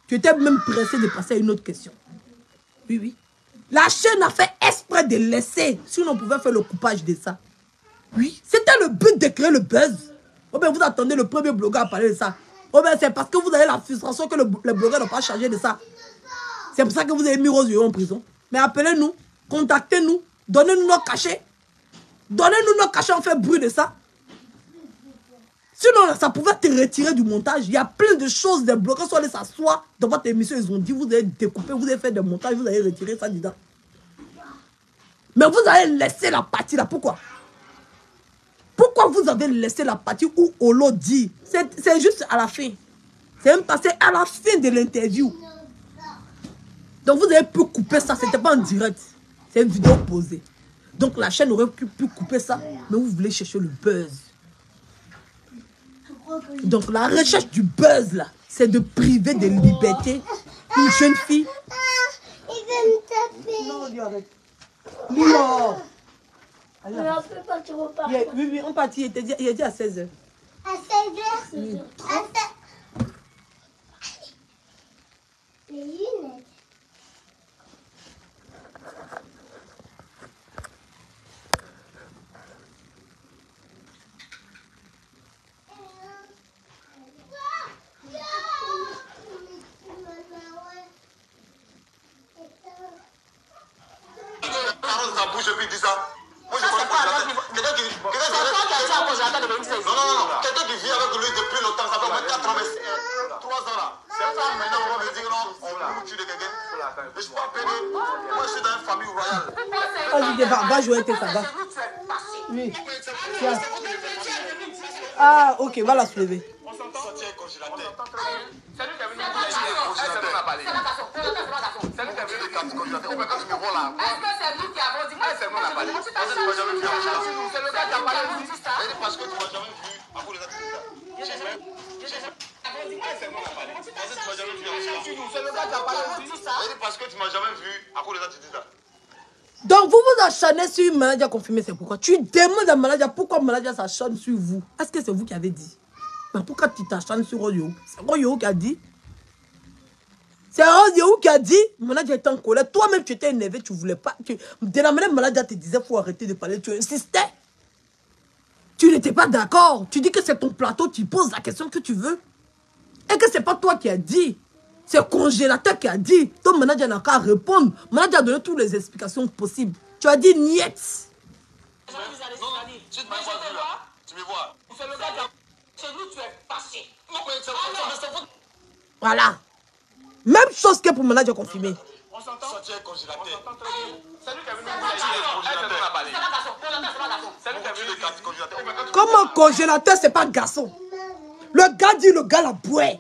Speaker 1: Tu étais même pressé de passer à une autre question. Oui, oui. La chaîne a fait exprès de laisser. Sinon, on pouvait faire le coupage de ça. Oui. C'était le but de créer le buzz. Oh ben, vous attendez le premier blogueur à parler de ça. Oh ben, c'est parce que vous avez la frustration que les blogueurs n'ont pas chargé de ça. C'est pour ça que vous avez mis Rose en prison. Mais appelez-nous, contactez-nous, donnez-nous nos cachets. Donnez-nous nos cachets, on fait bruit de ça. Sinon, ça pouvait te retirer du montage. Il y a plein de choses, des blogueurs sont allés s'asseoir dans votre émission. Ils ont dit, vous avez découpé, vous avez fait des montages, vous avez retiré ça dedans. Mais vous avez laissé la partie là. Pourquoi? Pourquoi vous avez laissé la partie où Olo dit? C'est juste à la fin. C'est même passé à la fin de l'interview. Donc vous avez pu couper ça. C'était pas en direct. C'est une vidéo posée. Donc la chaîne aurait pu couper ça. Mais vous voulez chercher le buzz. Donc la recherche du buzz là, c'est de priver de liberté une jeune fille.
Speaker 5: Il veut me taper.
Speaker 1: Non, lui arrête. Léon.
Speaker 5: Mais on peut pas te repartir.
Speaker 1: Oui, oui, on partit. Il a dit à 16h.
Speaker 5: À 16h.
Speaker 1: Oui.
Speaker 5: Les lunettes.
Speaker 3: Je puis dire ça. Moi, je connais pas. Quelqu'un qui vit avec lui depuis longtemps, ça fait 24 ans, mais 3 ans là. C'est pas maintenant on va me dire non, on tue de quelqu'un. Je suis pas pédé. Moi, je suis dans une famille royale.
Speaker 1: Vas-y, va jouer tes ça, va. Oui. Ah, ok, va la soulever.
Speaker 3: On s'entend. Sortir un congélateur.
Speaker 4: C'est lui qui a venu parler. C'est lui qui a venu
Speaker 3: congélateur. Quand tu me vois là.
Speaker 4: Est-ce que c'est nous qui avons dit que c'est nous qui avons parlé? C'est le gars qui a parlé de ça.
Speaker 3: Parce que tu m'as jamais vu à cause de ça. Parce que tu m'as jamais vu à cause de ça, tu dis ça.
Speaker 1: Donc vous vous acharnez sur Maladia confirmé, c'est pourquoi? Tu demandes à Maladia pourquoi Maladia s'acharne sur vous. Est-ce que c'est vous qui avez dit? Mais pourquoi tu t'acharnes sur Royo? C'est Royo qui a dit. C'est Royo qui a dit. Maladia était en colère. Toi-même tu étais énervé, tu voulais pas. Dès la manière Maladia te disait faut arrêter de parler, tu insistais. Tu n'étais pas d'accord. Tu dis que c'est ton plateau, tu poses la question que tu veux. Et que c'est pas toi qui as dit. C'est le congélateur qui a dit. Donc Manadia n'a qu'à répondre. Manadia a donné toutes les explications possibles. Tu as dit niet.
Speaker 3: Non, tu me vois.
Speaker 4: C'est le gars qui a... C'est nous, tu es passé.
Speaker 1: Voilà. Même chose que pour Manadia confirmé.
Speaker 3: On s'entend. Sortir un congélateur.
Speaker 4: C'est lui qui a venu parler.
Speaker 1: Comment congélateur, c'est pas garçon? Le gars dit le gars la bouée.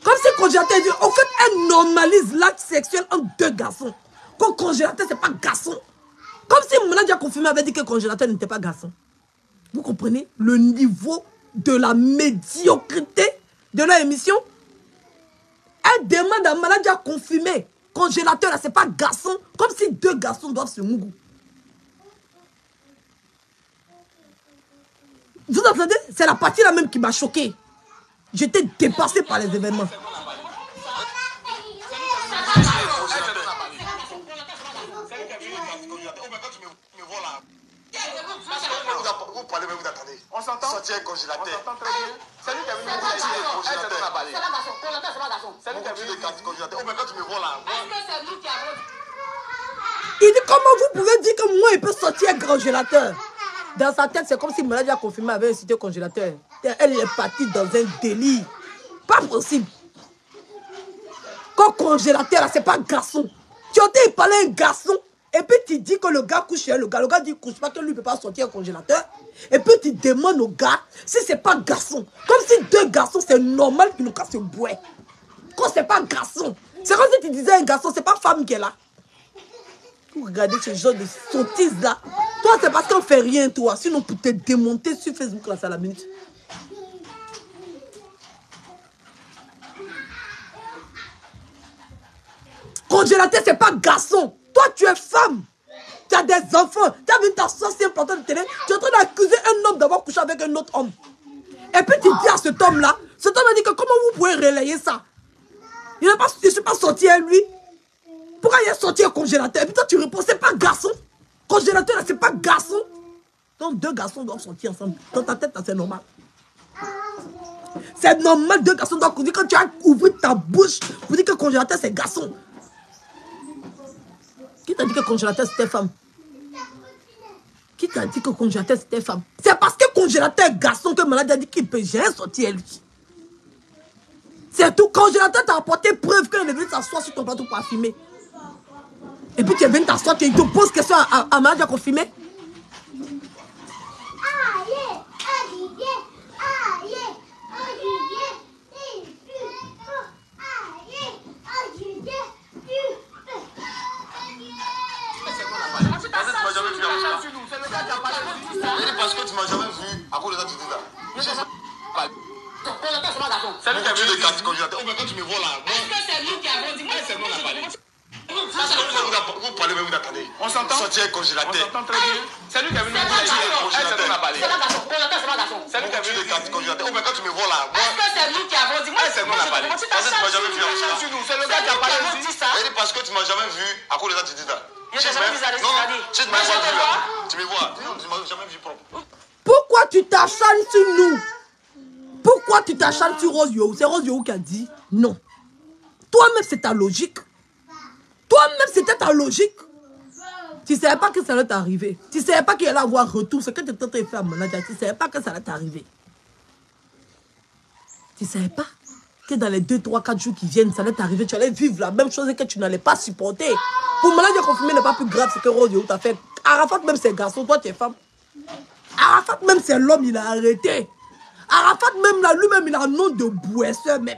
Speaker 1: Comme si congélateur dit, en fait, elle normalise l'acte sexuel entre deux garçons. Quand congélateur, c'est pas garçon. Comme si Manadia confirmé avait dit que congélateur n'était pas garçon. Vous comprenez le niveau de la médiocrité de leur émission? Elle demande à Manadia confirmer. Congélateur, là, c'est pas garçon. Comme si deux garçons doivent se mouiller. Vous entendez? C'est la partie là même qui m'a choqué. J'étais dépassé par les événements.
Speaker 3: Vous parlez, mais vous attendez.
Speaker 4: On s'entend.
Speaker 3: Sortir un congélateur.
Speaker 4: On s'entend très bien. C'est lui qui a venu parler. C'est lui qui a venu
Speaker 3: congélateur. Quand tu me vois là.
Speaker 4: Est-ce que c'est nous qui avons...
Speaker 1: Il dit comment vous pouvez dire que moi il peut sortir un congélateur? Dans sa tête, c'est comme si Manadia confirmé avait incité un congélateur. Elle est partie dans un délire. Pas possible. Quand congélateur, là, c'est pas garçon. Tu as dit parler un garçon Et puis tu dis que le gars couche chez le gars dit couche pas, que lui ne peut pas sortir un congélateur. Et puis tu demandes au gars si c'est pas garçon. Comme si deux garçons, c'est normal que le gars se boit. Quand c'est pas garçon. C'est comme si tu disais un garçon, c'est pas femme qui est là. Vous regardez ce genre de sottises là. Toi, c'est parce qu'on fait rien, toi. Sinon, pour te démonter sur Facebook, là, c'est à la minute. Congélateur, c'est pas garçon. Toi, tu es femme. Tu as des enfants. Tu as vu ta soeur, c'est important de télé. Tu es en train d'accuser un homme d'avoir couché avec un autre homme. Et puis tu dis à cet homme-là, cet homme a dit que comment vous pouvez relayer ça? Je ne suis pas sorti à lui. Pourquoi il est sorti un congélateur? Et puis toi, tu réponds, c'est pas garçon. Congélateur, c'est pas garçon. Donc deux garçons doivent sortir ensemble. Dans ta tête, c'est normal. C'est normal, deux garçons doivent conduire. Quand tu as ouvert ta bouche pour dire que congélateur, c'est garçon. Qui t'a dit que congélateur c'était femme? Qui t'a dit que congélateur c'était femme? C'est parce que congélateur est garçon que malade a dit qu'il peut jamais sortir lui. C'est tout. Congélateur t'a apporté preuve qu'il est venu s'asseoir sur ton plateau pour filmer. Et puis tu es venu t'asseoir, tu te poses question à malade à confirmer.
Speaker 3: Parce que tu m'as jamais vu à cause de ça, tu dis ça.
Speaker 4: C'est lui qui a vu le
Speaker 3: carte congélateur. Quand tu me vois là,
Speaker 4: est-ce que c'est nous qui avons dit? Moi, c'est nous qui avons parlé.
Speaker 3: vous parlez, mais vous n'attendez.
Speaker 4: On s'entend?
Speaker 3: Sortir congélateur.
Speaker 4: On s'entend très bien. C'est lui qui a vu le congélateur. C'est nous qui a parlé. C'est lui qui a vu le
Speaker 3: carte congélateur. Quand tu me vois là,
Speaker 4: est-ce que c'est nous qui avons dit? Moi, c'est nous qui avons parlé.
Speaker 3: parce que tu m'as jamais vu avec ça.
Speaker 4: C'est le gars qui a parlé aussi.
Speaker 3: Parce que tu m'as jamais vu à cause de ça, tu dis ça. Tu me vois. Tu m'as jamais vu propre.
Speaker 1: Pourquoi tu t'acharnes sur nous? Pourquoi tu t'acharnes sur Rose Yohou? C'est Rose Yohou qui a dit non. Toi-même, c'est ta logique. Toi-même, c'était ta logique. Tu ne savais pas que ça allait t'arriver. Tu ne savais pas qu'il allait avoir retour. Ce que tu étais en train de faire, manager, tu ne savais pas que ça allait t'arriver. Tu ne savais pas que dans les 2, 3, 4 jours qui viennent, ça allait t'arriver. Tu allais vivre la même chose et que tu n'allais pas supporter. Pour manager confirmé n'est pas plus grave ce que Rose Yohou t'a fait. Arafat, même c'est garçon, toi tu es femme. Arafat, même c'est l'homme, il a arrêté. Arafat, même là, lui-même, il a un nom de bouesseur même.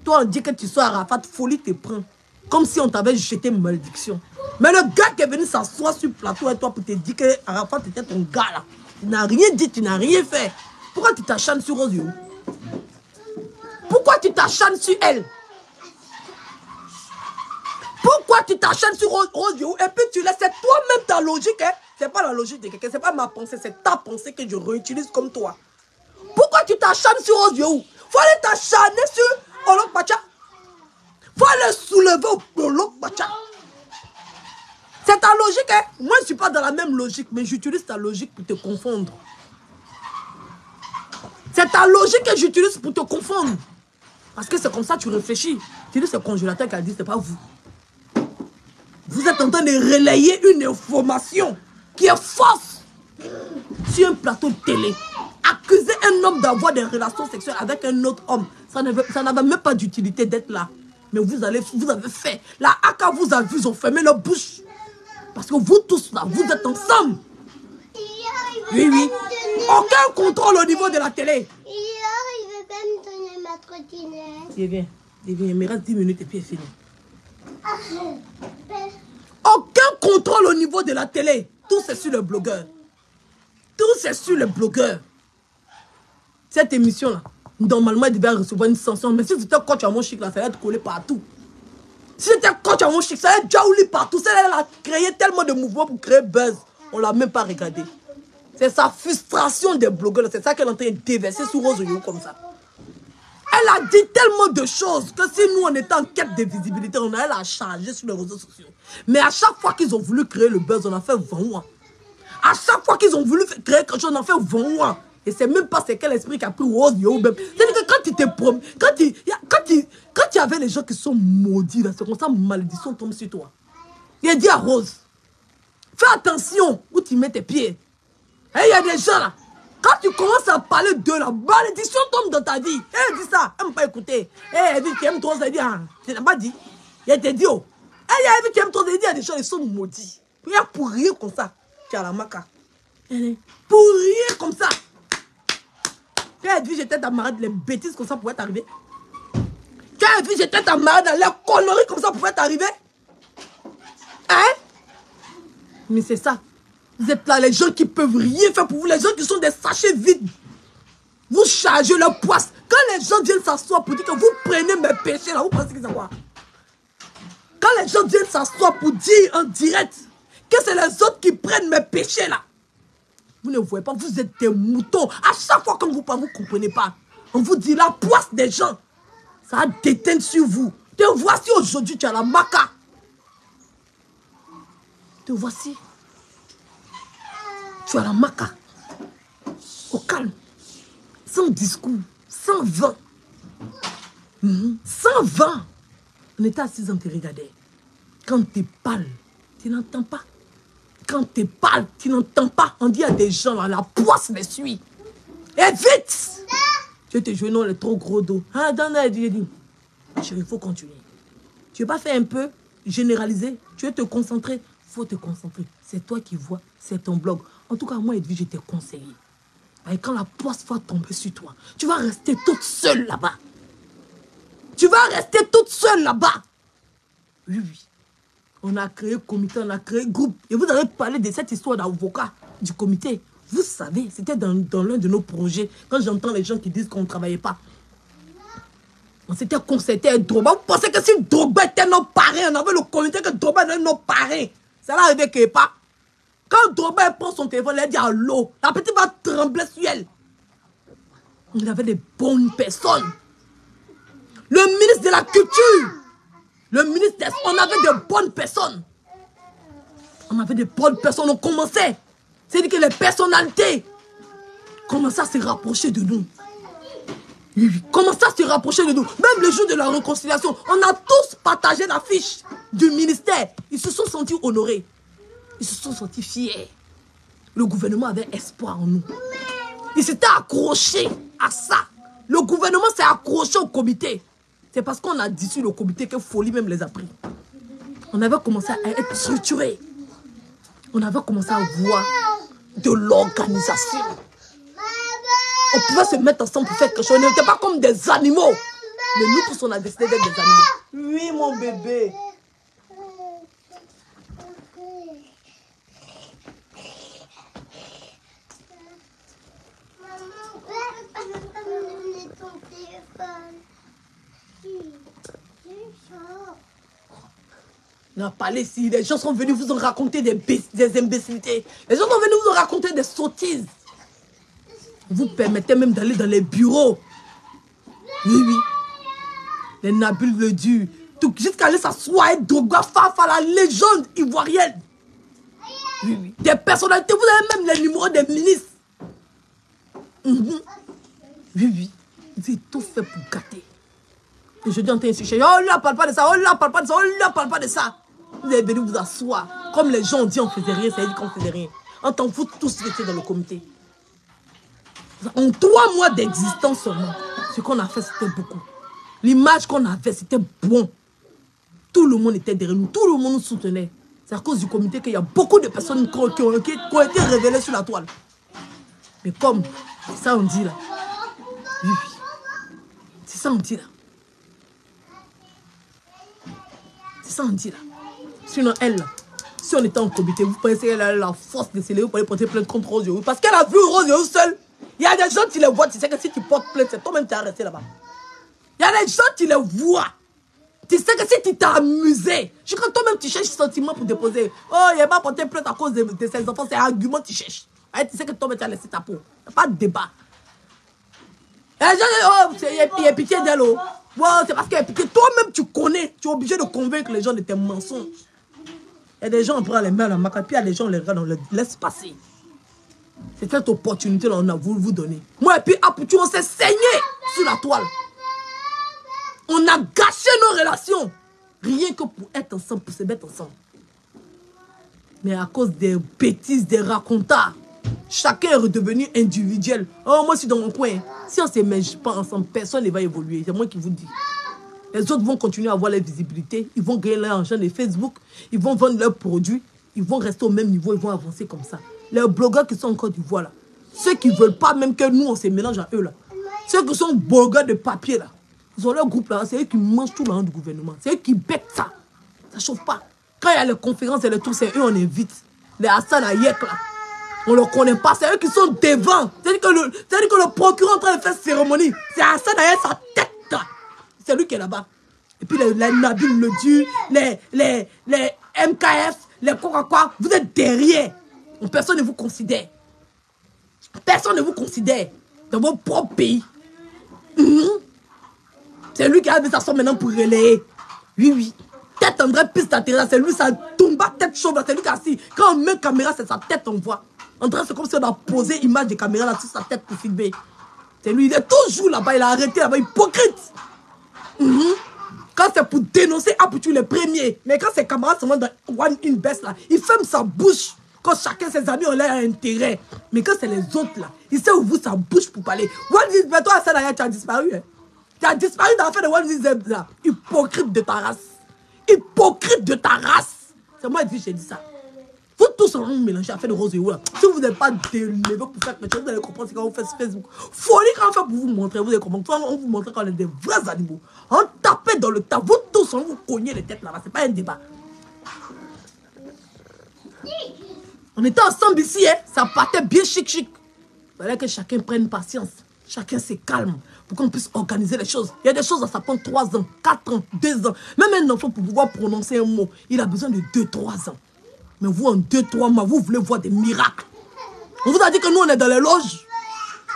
Speaker 1: Toi, on dit que tu sois Arafat, folie te prend. Comme si on t'avait jeté une malédiction. Mais le gars qui est venu s'asseoir sur le plateau avec toi pour te dire que Arafat était ton gars là. Tu n'as rien dit, tu n'as rien fait. Pourquoi tu t'acharnes sur Rose Yohou? Pourquoi tu t'acharnes sur elle? Pourquoi tu t'acharnes sur Rose Yohou? Et puis tu laisses toi-même ta logique, hein? C'est pas la logique de quelqu'un, c'est pas ma pensée, c'est ta pensée que je réutilise comme toi. Pourquoi tu t'acharnes sur Rose Yohou? Faut aller t'acharner sur Olok Bacha. Faut aller soulever Olok Bacha. C'est ta logique, hein? Moi, je ne suis pas dans la même logique, mais j'utilise ta logique pour te confondre. C'est ta logique que j'utilise pour te confondre. Parce que c'est comme ça que tu réfléchis. Tu dis c'est le congélateur qui a dit, c'est pas vous. Vous êtes en train de relayer une information qui est fausse sur un plateau de télé. Accuser un homme d'avoir des relations sexuelles avec un autre homme, ça n'avait même pas d'utilité d'être là. Mais vous avez fait. La ACA vous a vu, ils ont fermé leur bouche. Parce que vous tous là, vous êtes ensemble. Oui, oui. Aucun contrôle au niveau de la télé.
Speaker 5: Il veut pas me donner ma trottinette.
Speaker 1: Il vient. Il me reste 10 minutes et puis c'est fini. Aucun contrôle au niveau de la télé. Tout c'est sur le blogueur. Tout c'est sur le blogueur. Cette émission-là, normalement, elle devait recevoir une sanction. Mais si c'était coach à mon chic, là, ça allait être collé partout. Si c'était coach à mon chic, ça allait être jaouli partout. Ça allait créer tellement de mouvements pour créer buzz. On ne l'a même pas regardé. C'est sa frustration des blogueurs. C'est ça qu'elle est en train de déverser sur Rose Yohou comme ça. Elle a dit tellement de choses que si nous, on était en quête de visibilité, on allait la charger sur les réseaux sociaux. Mais à chaque fois qu'ils ont voulu créer le buzz, on a fait 20 mois. À chaque fois qu'ils ont voulu créer quelque chose, on a fait 20 mois. Et c'est même pas c'est quel esprit qui a pris Rose Yohou même. C'est-à-dire que quand tu t'es promis, quand il y avait les gens qui sont maudits, là, c'est comme ça, malédiction tombe sur toi. Il a dit à Rose, fais attention où tu mets tes pieds. Et il y a des gens là, quand tu commences à parler d'eux, la malédiction tombe dans ta vie. Elle dit ça, elle ne m'a pas écouté. Elle dit, tu aimes trop, elle dit, ah, tu n'as pas dit. Elle te dit, oh, Tu aimes ton dire, il y a des gens, ils sont maudits. Regarde, pour rien comme ça, tu as la maca. Pour rien comme ça. Tu as vu, j'étais ta marade, les bêtises comme ça pouvaient t'arriver. Tu as vu, j'étais ta marade, les conneries comme ça pouvaient t'arriver. Hein? Mais c'est ça. Vous êtes là, les gens qui peuvent rien faire pour vous, les gens qui sont des sachets vides. Vous chargez leur poisse. Quand les gens viennent s'asseoir pour dire que vous prenez mes péchés, là, vous pensez que c'est quoi? Quand les gens viennent s'asseoir pour dire en direct que c'est les autres qui prennent mes péchés, là, vous ne voyez pas, vous êtes des moutons. À chaque fois quand vous parlez, vous ne comprenez pas. On vous dit la poisse des gens. Ça a déteint sur vous. Te voici aujourd'hui, tu as la maca. Te voici. Tu as la maca. Au calme. Sans discours. Sans vin. Sans vin. On était assis, on te regardait. Quand tu parles, tu n'entends pas. Quand tu parles, tu n'entends pas. On dit à des gens, là, la poisse les suit. Et vite! Tu te joues, non, le trop gros dos. Ah, j'ai dit, chérie, il faut continuer. Tu veux pas faire un peu généraliser? Tu veux te concentrer? Il faut te concentrer. C'est toi qui vois, c'est ton blog. En tout cas, moi, Edwige, je t'ai conseillé. Et quand la poisse va tomber sur toi, tu vas rester toute seule là-bas. Tu vas rester toute seule là-bas. Oui, oui. On a créé comité, on a créé groupe. Et vous avez parlé de cette histoire d'avocat du comité. Vous savez, c'était dans l'un de nos projets. Quand j'entends les gens qui disent qu'on ne travaillait pas. On s'était concerté avec Drogba. Vous pensez que si Drogba était notre parrain, on avait le comité que Drogba était notre parrain. Ça l'a arrivé qu'il n'y ait pas. Quand Drogba prend son téléphone, elle dit allô. La petite va trembler sur elle. On avait des bonnes personnes. Le ministre de la Culture. Le ministre des... On avait de bonnes personnes. On avait de bonnes personnes. On commençait. C'est-à-dire que les personnalités commençaient à se rapprocher de nous. Commençaient à se rapprocher de nous. Même le jour de la réconciliation, on a tous partagé l'affiche du ministère. Ils se sont sentis honorés. Ils se sont sentis fiers. Le gouvernement avait espoir en nous. Il s'était accroché à ça. Le gouvernement s'est accroché au comité. C'est parce qu'on a dissous le comité que Folie même les a pris. On avait commencé à être structuré. On avait commencé à voir de l'organisation. On pouvait se mettre ensemble pour faire quelque chose. On n'était pas comme des animaux. Mais nous tous, on a décidé d'être des animaux. Oui, mon bébé. On a parlé ici, les gens sont venus vous en raconter des imbécilités. Les gens sont venus vous en raconter des sottises. Vous permettez même d'aller dans les bureaux. Oui, oui. Les Nabil le Dur. Jusqu'à aller s'asseoir et Drogba Fafa, la légende ivoirienne. Oui, oui. Des personnalités, vous avez même les numéros des ministres. Oui, oui. Vous avez tout fait pour gâter. Et je dis en train de se chercher, oh là, parle pas de ça, oh là, parle pas de ça, oh là, parle pas de ça. Vous êtes venus vous asseoir. Comme les gens ont dit, on faisait rien, ça veut dire qu'on faisait rien. En tant que vous tous étiez dans le comité. En 3 mois d'existence seulement, ce qu'on a fait, c'était beaucoup. L'image qu'on avait, c'était bon. Tout le monde était derrière nous, tout le monde nous soutenait. C'est à cause du comité qu'il y a beaucoup de personnes qui ont été révélées sur la toile. Mais comme, c'est ça on dit là. Oui, oui. C'est ça on dit là. C'est ça on dit là. Sinon elle, là, si on était en comité, vous pensez qu'elle a la force de s'élever pour aller porter plainte contre Rose Yahoo. Parce qu'elle a vu Rose Yahoo seule. Il y a des gens qui les voient, tu sais que si tu portes plainte, c'est toi-même qui es resté là-bas. Il y a des gens qui les voient. Tu sais que si tu t'es amusé, je crois que toi-même tu cherches sentiment pour déposer. Oh, il n'y a pas porté plainte à cause de ses enfants, c'est un argument que tu cherches. Tu sais que toi-même tu as laissé ta peau. Il n'y a pas de débat. Et les gens disent, oh, il y a pitié d'elle. Oh. Wow, c'est parce qu'il y a pitié. Toi-même tu connais, tu es obligé de convaincre les gens de tes mensonges. Il y a des gens, on prend les mains à la maca, puis il y a des gens, on les regarde, on les laisse passer. C'est cette opportunité-là qu'on a voulu vous donner. Moi et puis, on s'est saigné sur la toile. On a gâché nos relations. Rien que pour être ensemble, pour se mettre ensemble. Mais à cause des bêtises, des racontards, chacun est redevenu individuel. Oh, moi, je suis dans mon coin. Si on ne se met pas ensemble, personne ne va évoluer. C'est moi qui vous dis. Les autres vont continuer à avoir la visibilité. Ils vont gagner leur argent de Facebook. Ils vont vendre leurs produits. Ils vont rester au même niveau. Ils vont avancer comme ça. Les blogueurs qui sont en Côte d'Ivoire, là. Ceux qui ne veulent pas même que nous, on se mélange à eux, là. Ceux qui sont blogueurs de papier, là. Ils ont leur groupe, là. C'est eux qui mangent tout l'argent du gouvernement. C'est eux qui bêtent ça. Ça ne chauffe pas. Quand il y a les conférences et les tours, c'est eux on invite. Les Hassan Ayek, là. On ne le connaît pas. C'est eux qui sont devant. C'est-à-dire que le procureur en train de faire cérémonie. C'est Hassan Ayek, sa tête, là. C'est lui qui est là-bas. Et puis les Nabil Ledu, les MKF, les quoi, vous êtes derrière. Personne ne vous considère. Personne ne vous considère dans votre propre pays. C'est lui qui a mis sa somme maintenant pour relayer. Oui. Tête André piste à terre, c'est lui, ça tombe, tête chauve, c'est lui qui a assis. Quand on met caméra, c'est sa tête, on voit. André, c'est comme si on a posé image de caméra là sur sa tête pour filmer. C'est lui, il est toujours là-bas, il a arrêté là-bas, hypocrite. Quand c'est pour dénoncer, Apoutou les premiers. Mais quand ses camarades sont dans One In Best là, il ferme sa bouche. Quand chacun ses amis ont l'air intérêt. Mais quand c'est les autres là, il sait ouvrir sa bouche pour parler. One In Best, toi, tu as disparu. Hein? Tu as disparu dans l'affaire de One In Best là. Hypocrite de ta race. Hypocrite de ta race. C'est moi qui j'ai dit ça. Vous tous en mélangez à faire de rose et là. Si vous n'êtes pas délevé pour faire quelque chose, vous allez comprendre quand vous faites Facebook. Folie quand on fait pour vous montrer, vous allez comprendre. On vous montre quand on est des vrais animaux. On tape dans le tas. Vous tous, on vous cognez les têtes là-bas. C'est pas un débat. On était ensemble ici, hein. Ça partait bien chic. Il fallait que chacun prenne patience. Chacun se calme pour qu'on puisse organiser les choses. Il y a des choses, ça prend 3 ans, 4 ans, 2 ans. Même un enfant, pour pouvoir prononcer un mot, il a besoin de 2-3 ans. Mais vous, en 2-3 mois, vous voulez voir des miracles. On vous a dit que nous, on est dans les loges.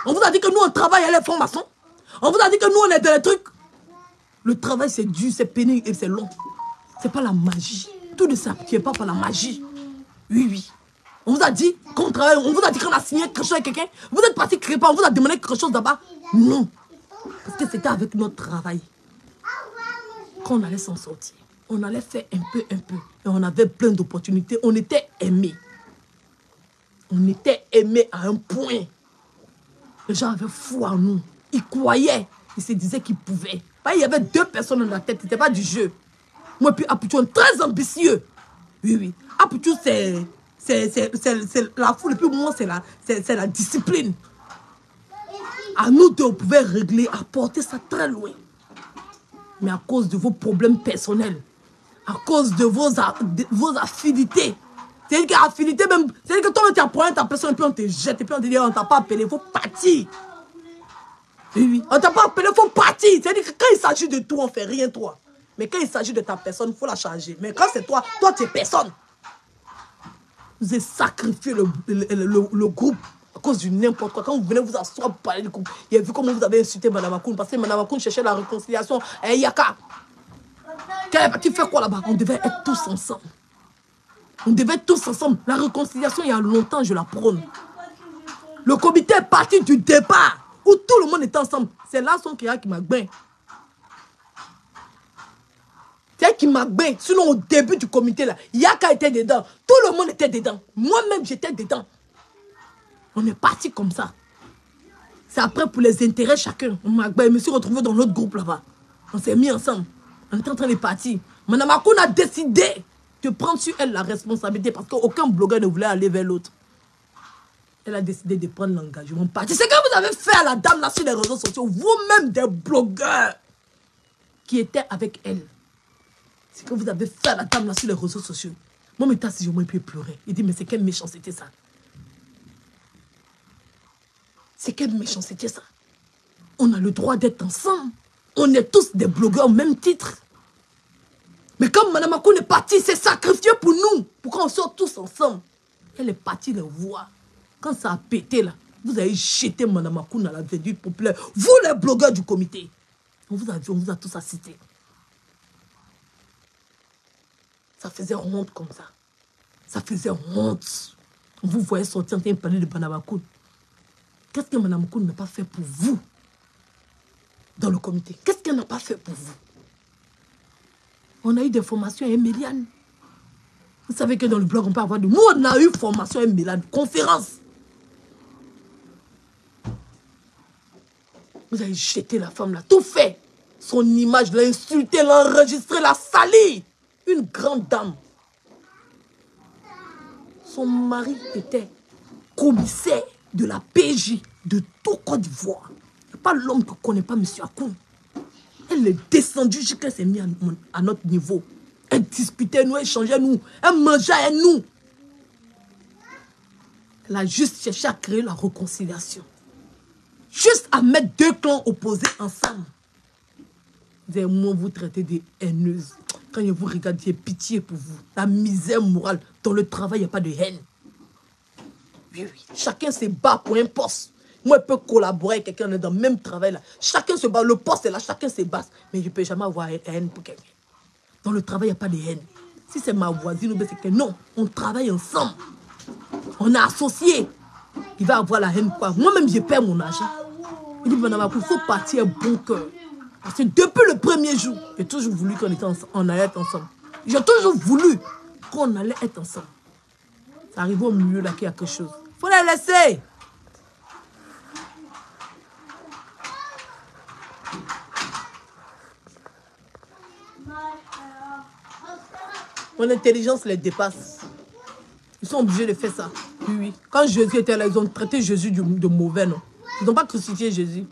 Speaker 1: On vous a dit que nous, on travaille à les francs-maçons. On vous a dit que nous, on est dans les trucs. Le travail, c'est dur, c'est pénible et c'est long. C'est pas la magie. Tout ne s'appuie pas par la magie. Oui. On vous a dit qu'on travaille, on vous a dit qu'on a signé quelque chose avec quelqu'un. Vous êtes parti créer pas, on vous a demandé quelque chose là-bas. Non. Parce que c'était avec notre travail qu'on allait s'en sortir. On allait faire un peu. Et on avait plein d'opportunités. On était aimés. On était aimés à un point. Les gens avaient foi en nous. Ils croyaient. Ils se disaient qu'ils pouvaient. Il y avait 2 personnes dans la tête. Ce n'était pas du jeu. Moi, puis Apoutou, très ambitieux. Oui. Apoutou, c'est la foule. Et puis moi, c'est la discipline. À nous deux, on pouvait régler, apporter ça très loin. Mais à cause de vos problèmes personnels, à cause de vos affinités, c'est-à-dire qu'affinité même, c'est-à-dire que toi, tu as pointé ta personne et puis on te jette, et puis on te dit, on ne t'a pas appelé, il faut partir. Oui. On ne t'a pas appelé, il faut partir. C'est-à-dire que quand il s'agit de toi, on ne fait rien, toi. Mais quand il s'agit de ta personne, il faut la changer. Mais quand c'est toi, tu es personne. Vous avez sacrifié le groupe à cause du n'importe quoi. Quand vous venez vous asseoir pour parler du groupe, il a vu comment vous avez insulté Mme Akoun. Parce que Mme Akoun cherchait la réconciliation à Yaka. Tu fais quoi là-bas? On devait être tous ensemble. On devait être tous ensemble. La réconciliation, il y a longtemps, je la prône. Le comité est parti du départ où tout le monde était ensemble. C'est là son qui m'a bien. C'est elle qui m'a bien. Sinon, au début du comité, là, Yaka était dedans. Tout le monde était dedans. Moi-même, j'étais dedans. On est parti comme ça. C'est après pour les intérêts chacun. Je me suis retrouvé dans l'autre groupe là-bas. On s'est mis ensemble. On était en train de partir. Mme Akoun a décidé de prendre sur elle la responsabilité parce qu'aucun blogueur ne voulait aller vers l'autre. Elle a décidé de prendre l'engagement. C'est ce que vous avez fait à la dame là sur les réseaux sociaux. Vous-même des blogueurs qui étaient avec elle. C'est ce que vous avez fait à la dame là sur les réseaux sociaux. Moi, mais si je me peux pleurer. Il dit, mais c'est quelle méchanceté ça? C'est quelle méchanceté ça? On a le droit d'être ensemble. On est tous des blogueurs au même titre. Mais comme Mme Akoun est partie, c'est sacrifié pour nous. Pour qu'on sorte tous ensemble. Elle est partie les voir. Quand ça a pété là, vous avez jeté Mme Akoun à la verdure populaire. Vous les blogueurs du comité. On vous a vu, on vous a tous assisté. Ça faisait honte comme ça. Ça faisait honte. On vous voyait sortir en train de parler de Mme Akoun. Qu'est-ce que Mme Akoun n'a pas fait pour vous dans le comité? Qu'est-ce qu'elle n'a pas fait pour vous? On a eu des formations à Méliane. Vous savez que dans le blog, on peut avoir de... Nous, on a eu formation à Méliane, conférence. Vous avez jeté la femme là, tout fait. son image, l'a insulté, l'a enregistré, l'a sali. Une grande dame. Son mari était commissaire de la PJ de tout Côte d'Ivoire. Il n'y a pas l'homme que ne connaît pas M. Akoum. Elle est descendue jusqu'à s'est mise à notre niveau. Elle disputait nous, elle changeait nous, elle mangeait nous. Elle a juste cherché à créer la réconciliation. Juste à mettre deux clans opposés ensemble. Vous avez moins vous traitez des haineuses. Quand je vous regarde, j'ai pitié pour vous. La misère morale. Dans le travail, il n'y a pas de haine. Oui, oui. Chacun se bat pour un poste. Moi, je peux collaborer avec quelqu'un dans le même travail. Là. Chacun se bat. Le poste est là, chacun se bat. Mais je ne peux jamais avoir haine pour quelqu'un. Dans le travail, il n'y a pas de haine. Si c'est ma voisine, c'est que non, on travaille ensemble. On est associés. Il va avoir la haine quoi. Moi-même, je perds mon argent. Il dit, madame, il faut partir bon cœur. Parce que depuis le premier jour, j'ai toujours voulu qu'on allait être ensemble. J'ai toujours voulu qu'on allait être ensemble. Ça arrive au milieu là qu'il y a quelque chose. Il faut la laisser. Mon intelligence les dépasse. Ils sont obligés de faire ça. Oui, oui. Quand Jésus était là, ils ont traité Jésus de mauvais, non? Ils n'ont pas crucifié Jésus.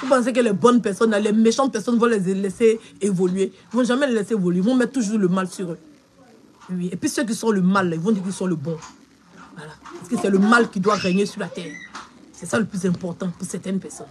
Speaker 1: Vous pensez que les bonnes personnes, les méchantes personnes vont les laisser évoluer. Ils ne vont jamais les laisser évoluer. Ils vont mettre toujours le mal sur eux. Oui. Et puis ceux qui sont le mal, ils vont dire qu'ils sont le bon. Voilà. Parce que c'est le mal qui doit régner sur la terre. C'est ça le plus important pour certaines personnes.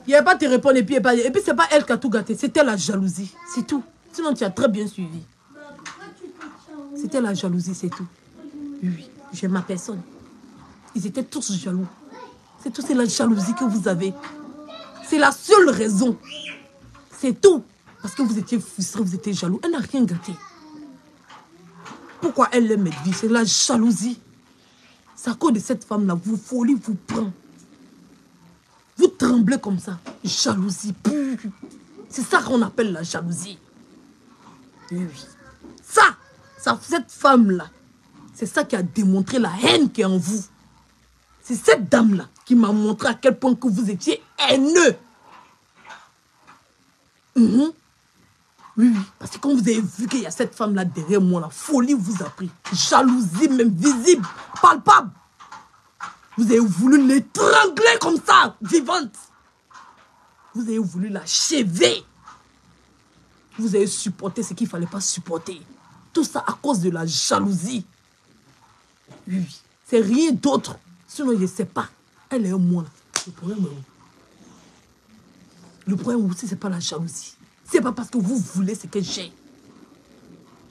Speaker 1: Il n'y avait pas te répondre et puis c'est pas elle qui a tout gâté. C'était la jalousie. C'est tout. Sinon, tu as très bien suivi. C'était la jalousie, c'est tout. Oui, j'aime ma personne. Ils étaient tous jaloux. C'est tout, c'est la jalousie que vous avez. C'est la seule raison. C'est tout. Parce que vous étiez frustrés, vous étiez jaloux. Elle n'a rien gâté. Pourquoi elle aime Edwige? C'est la jalousie. C'est à cause de cette femme-là. Vous folie vous prend. Vous tremblez comme ça. Jalousie. C'est ça qu'on appelle la jalousie. Oui. Ça, cette femme-là, c'est ça qui a démontré la haine qui est en vous. C'est cette dame-là qui m'a montré à quel point que vous étiez haineux. Oui. Parce que quand vous avez vu qu'il y a cette femme-là derrière moi, la folie vous a pris. Jalousie même visible, palpable. Vous avez voulu l'étrangler comme ça, vivante. Vous avez voulu l'achever. Vous avez supporté ce qu'il ne fallait pas supporter. Tout ça à cause de la jalousie. Oui. C'est rien d'autre. Sinon, je ne sais pas. Elle est un moi. Le problème est où? Le problème aussi, ce n'est pas la jalousie. Ce n'est pas parce que vous voulez ce que j'ai.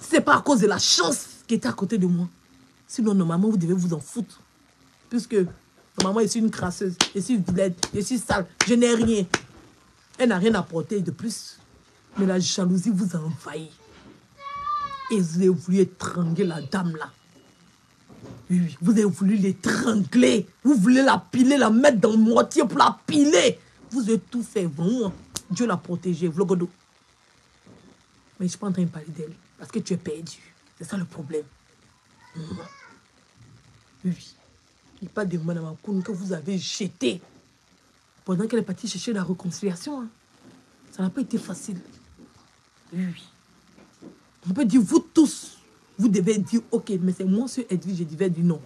Speaker 1: Ce n'est pas à cause de la chance qui était à côté de moi. Sinon, normalement, vous devez vous en foutre. Puisque, normalement, je suis une crasseuse. Je suis vilaine. Je suis sale. Je n'ai rien. Elle n'a rien apporté de plus. Mais la jalousie vous a envahi. Et vous avez voulu étrangler la dame là. Oui, vous avez voulu l'étrangler. Vous voulez la piler, la mettre dans le mortier pour la piler. Vous avez tout fait. Vraiment. Dieu l'a protégée. Vlogodo. Mais je ne suis pas en train de parler d'elle. Parce que tu es perdu. C'est ça le problème. Oui. Il n'y a pas de Madame Akoum que vous avez jeté. Pendant qu'elle est partie chercher la réconciliation. Hein. Ça n'a pas été facile. Oui. On peut dire, vous tous, vous devez dire, ok, mais c'est moi, sur Edwige, je devais dire non.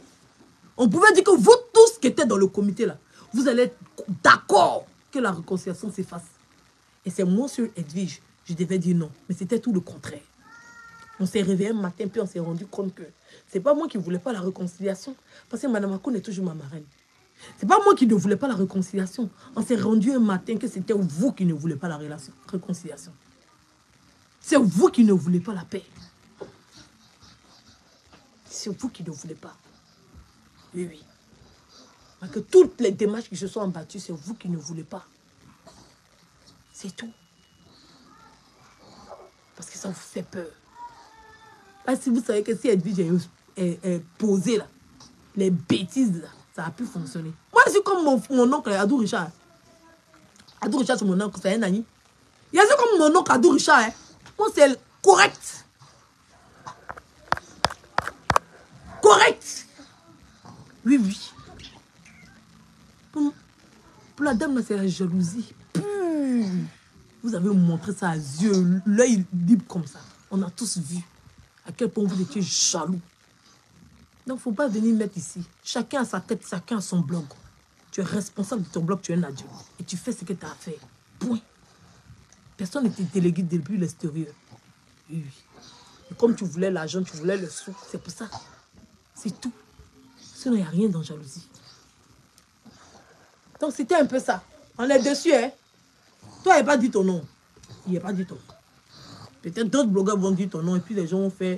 Speaker 1: On pouvait dire que vous tous qui étaient dans le comité là, vous allez être d'accord que la réconciliation s'efface. Et c'est moi, sur Edwige, je devais dire non. Mais c'était tout le contraire. On s'est réveillé un matin, puis on s'est rendu compte que c'est pas moi qui ne voulais pas la réconciliation. Parce que Madame Akoum est toujours ma marraine. C'est pas moi qui ne voulais pas la réconciliation. On s'est rendu un matin que c'était vous qui ne voulez pas la réconciliation. C'est vous qui ne voulez pas la paix. C'est vous qui ne voulez pas. Oui. Parce que toutes les démarches qui se sont embattues, c'est vous qui ne voulez pas. C'est tout. Parce que ça vous fait peur. Là, si vous savez que si Edwige est posée là, les bêtises là, ça a pu fonctionner. Moi, je suis comme mon oncle Adou Richard. Adou Richard, c'est mon oncle, c'est un ami. Il y a comme mon oncle Adou Richard. Hein. Moi, c'est correct. Correct. Oui, oui. Pour la dame, c'est la jalousie. Vous avez montré ça à yeux, l'œil libre comme ça. On a tous vu à quel point vous étiez jaloux. Donc, il ne faut pas venir mettre ici. Chacun a sa tête, chacun a son blog. Tu es responsable de ton blog, tu es un adulte. Et tu fais ce que tu as à faire. Point. Personne n'était délégué depuis l'extérieur. Oui, oui. Et comme tu voulais l'argent, tu voulais le sou, c'est pour ça. C'est tout. Sinon, il n'y a rien dans jalousie. Donc, c'était un peu ça. On est dessus, hein. Toi, il n'a pas dit ton nom. Il n'a pas dit ton nom. Peut-être d'autres blogueurs vont dire ton nom et puis les gens vont faire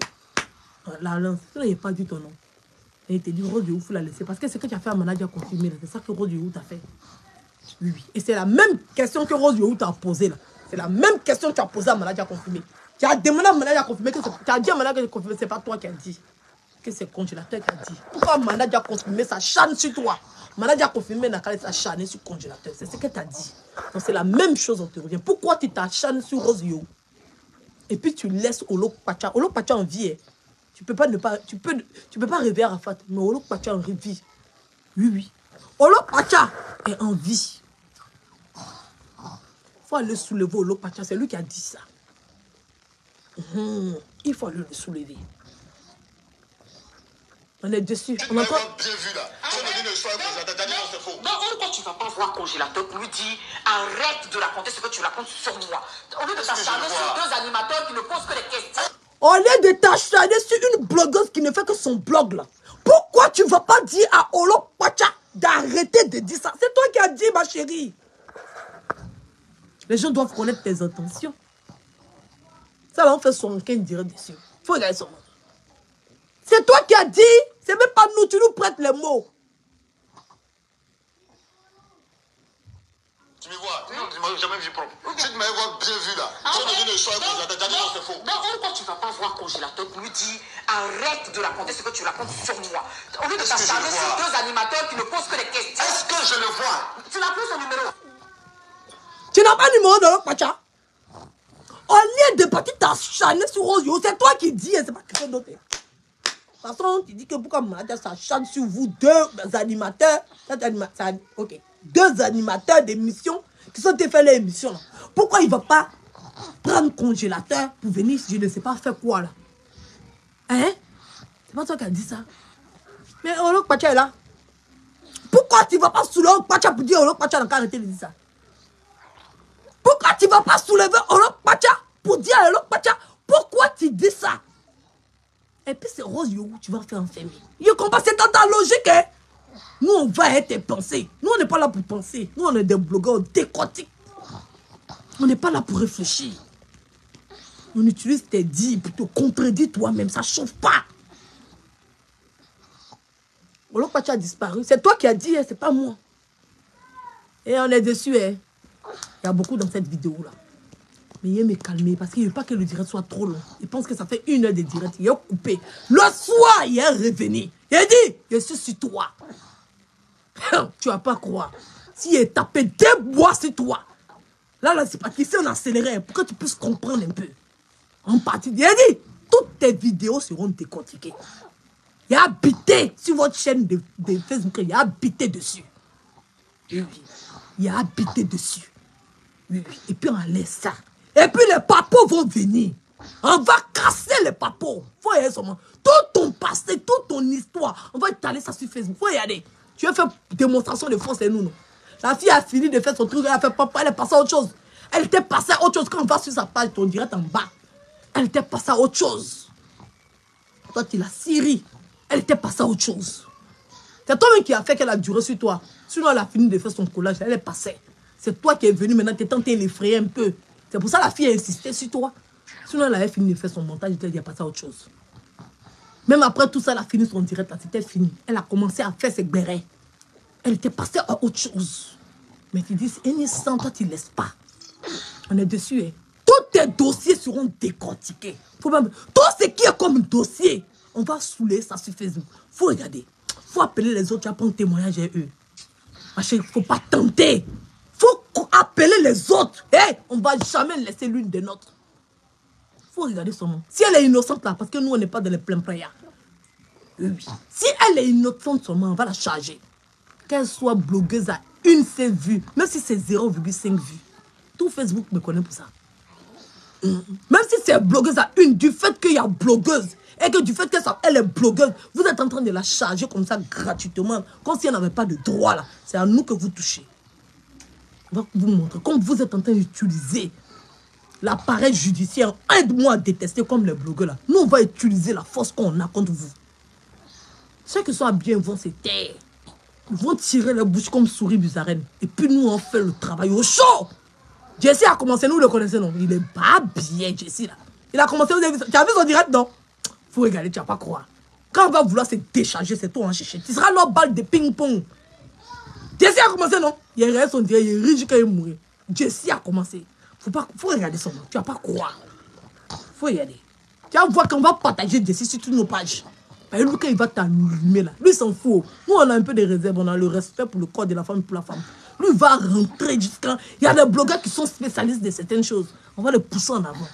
Speaker 1: la lance. Sinon, il n'a pas dit ton nom. Et il te dit, Rose Yohou, il faut la laisser. Parce que ce que tu as fait à Manadia a confirmé, c'est ça que Rose Yohou t'a fait. Oui, oui. Et c'est la même question que Rose Yohou t'a posée là. C'est la même question que tu as posée à Manadia confirmé. Tu as demandé à Manadia confirmé que tu as dit à Manadia confirmé, c'est pas toi qui as dit. Que c'est le congélateur qui a dit. Pourquoi Manadia confirmé sa chaîne sur toi? Manadia confirmé n'a qu'à sa chaîne sur le congélateur. C'est ce que tu as dit. Donc c'est la même chose, on te revient. Pourquoi tu t'acharnes sur Rose Yohou? Et puis tu laisses Olok Pacha. Olok Pacha en vie. Tu peux pas rêver à Rafat. Mais Olok Pacha en vie. Oui, oui. Olok Pacha est en vie. Il faut aller soulever Olok Pacha. C'est lui qui a dit ça. Il faut aller le soulever. On est dessus. On a encore...
Speaker 3: bien vu là.
Speaker 2: Non, pourquoi tu ne vas pas voir congélateur pour lui dire arrête de raconter ce que tu racontes sur moi. Au lieu de t'acharner sur deux animateurs qui ne posent que des questions.
Speaker 1: Au lieu de t'acharner sur une blogueuse qui ne fait que son blog là. Pourquoi tu ne vas pas dire à Olok Pacha d'arrêter de dire ça? C'est toi qui as dit, ma chérie. Les gens doivent connaître tes intentions. Ça là, on fait son enquête direct dessus. Il faut regarder son nom. C'est toi qui as dit. C'est même pas nous, tu nous prêtes les mots.
Speaker 3: Tu me vois, tu m'as jamais vu propre. Si tu m'avais bien vu là, tu me dis le choix, c'est faux.
Speaker 2: Non, pourquoi tu ne vas pas voir congélateur pour lui dire arrête de raconter ce que tu racontes sur moi. Au lieu de t'acharner sur deux animateurs qui ne posent que des questions.
Speaker 3: Est-ce que je le vois?
Speaker 2: Tu n'as plus son numéro.
Speaker 1: Tu n'as pas le numéro de Olok Pacha? Au lieu de partir t'acharner sur Rose Yohou, c'est toi qui dis, c'est pas quelqu'un d'autre. De toute façon, tu dis que pourquoi Manadia s'acharne sur vous deux animateurs, ok, deux animateurs d'émissions qui sont fait l'émission là. Pourquoi il ne va pas prendre congélateur pour venir, je ne sais pas faire quoi là? Hein? C'est pas toi qui as dit ça. Mais Olok Pacha est là. Pourquoi tu ne vas pas soulever Olok Pacha pour dire Olok Pacha n'a qu'à arrêter de dire ça? Pourquoi tu ne vas pas soulever Olok Pacha pour dire à Olok Pacha pourquoi tu dis ça? Et puis c'est Rose Yohou, tu vas faire enfermer. Je comprends, c'est dans ta logique, hein? Nous, on va être tes pensées. Nous, on n'est pas là pour penser. Nous, on est des blogueurs, on décortique. On n'est pas là pour réfléchir. On utilise tes dits pour te contredire toi-même. Ça ne chauffe pas. Olok Pacha a disparu. C'est toi qui as dit, hein, c'est pas moi. Et on est dessus, hein. Il y a beaucoup dans cette vidéo-là. Mais il est me calmer parce qu'il ne veut pas que le direct soit trop long. Il pense que ça fait 1 heure de direct. Il est coupé. Le soir, il est revenu. Il a dit, je suis sur toi. Tu vas pas croire. S'il est tapé 2 bois sur toi. Là, c'est parti. Si on accélérait pour que tu puisses comprendre un peu. En partie, il a dit, toutes tes vidéos seront décortiquées. Il a habité sur votre chaîne de Facebook. Il a habité dessus. Oui, oui. Il a habité dessus. Oui, oui. Et puis on laisse ça. Et puis les papos vont venir. On va casser les papos. Faut y aller seulement. Tout ton passé, toute ton histoire. On va étaler ça sur Facebook. Faut y aller. Tu veux faire démonstration de force et nous, non? La fille a fini de faire son truc. Elle a fait papa. Elle est passée à autre chose. Elle était passée à autre chose. Quand on va sur sa page, ton direct en bas. Elle était passée à autre chose. Toi, tu l'as Syrie. Elle était passée à autre chose. C'est toi-même qui a fait qu'elle a duré sur toi. Sinon, elle a fini de faire son collage. Elle est passée. C'est toi qui es venu maintenant. Tu es tenté de l'effrayer un peu. C'est pour ça que la fille a insisté sur toi. Sinon, elle avait fini de faire son montage. Elle a passé à autre chose. Même après tout ça, elle a fini son direct. C'était fini. Elle a commencé à faire ses bérets. Elle était passée à autre chose. Mais tu dis, innocent, toi, tu ne laisses pas. On est dessus. Hein. Tous tes dossiers seront décortiqués. Tout ce qui est comme dossier, on va saouler ça sur Facebook. Il faut regarder. Il faut appeler les autres. Tu vas prendre témoignage à eux. Il ne faut pas tenter. Il faut appeler les autres. Hey, on ne va jamais laisser l'une des nôtres. Il faut regarder son nom. Si elle est innocente là, parce que nous, on n'est pas dans les pleins prières. Oui. Si elle est innocente seulement, on va la charger. Qu'elle soit blogueuse à une seule vue, même si c'est 0,5 vues. Tout Facebook me connaît pour ça. Même si c'est blogueuse à une, du fait qu'il y a blogueuse, et que du fait qu'elle est blogueuse, vous êtes en train de la charger comme ça gratuitement, comme si elle n'avait pas de droit là. C'est à nous que vous touchez. On va vous montrer, comme vous êtes en train d'utiliser l'appareil judiciaire, aide-moi à détester comme les blogueurs là. Nous, on va utiliser la force qu'on a contre vous. Ceux qui sont habillés vont se taire. Ils vont tirer la bouche comme souris bizarre. Et puis nous, on fait le travail au chaud. Jessie a commencé, nous le connaissons, non? Il est pas bien, Jessie, là. Il a commencé, vous avez vu, tu as vu son direct, non? Faut regarder, tu vas pas croire. Quand on va vouloir se décharger, c'est tout en chiché. Tu seras leur balle de ping-pong. Jessie a commencé, non? Il a regardé son direct, il est riche quand il est mourir. Jessie a commencé. Faut regarder son nom, tu vas pas croire. Faut regarder. Tu vas voir qu'on va partager Jessie sur toutes nos pages. Lui, quand il va t'allumer là, lui s'en fout. Nous, on a un peu de réserve, on a le respect pour le corps de la femme et pour la femme. Lui, il va rentrer jusqu'à... Il y a des blogueurs qui sont spécialistes de certaines choses. On va les pousser en avant.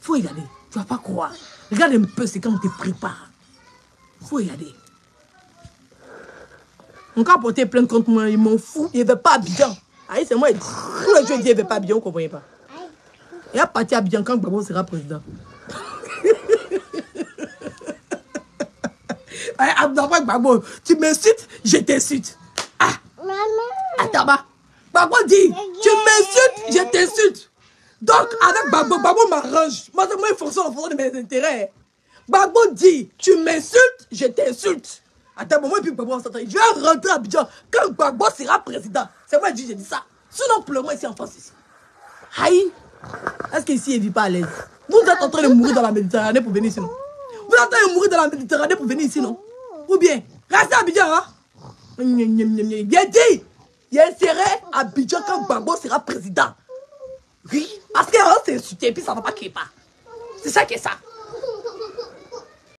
Speaker 1: Faut regarder. Tu vas pas croire. Regarde un peu, c'est quand on te prépare. Faut regarder. Mon cas a porté plainte contre moi, il m'en fout. Il ne veut pas Abidjan. Aïe, c'est moi, tous les jours, il ne veut pas Abidjan, vous ne comprenez pas. Il a parti à Abidjan quand Gbagbo sera président. D'après Gbagbo, tu m'insultes, je t'insulte. Ah! Attends, Gbagbo dit, tu m'insultes, je t'insulte. Donc, avec Gbagbo, Gbagbo m'arrange. Moi, il fonctionne en fonction de mes intérêts. Gbagbo dit, tu m'insultes, je t'insulte. Attends, moi, et puis Gbagbo, on s'entend. Je vais rentrer à Abidjan quand Gbagbo sera président. C'est moi qui j'ai dit ça. Sinon, pour le moins, ici en France, ici. Aïe! Est-ce qu'ici, il ne vit pas à l'aise? Vous êtes en train de mourir dans la Méditerranée pour venir ici, non? Vous êtes en train de mourir dans la Méditerranée pour venir ici, non? Ou bien, restez à Abidjan, hein? Bien dit! Il serait à Abidjan quand Gbagbo sera président. Oui, parce qu'on s'est insulté et puis ça ne va pas qu'il pas. C'est ça qui est ça.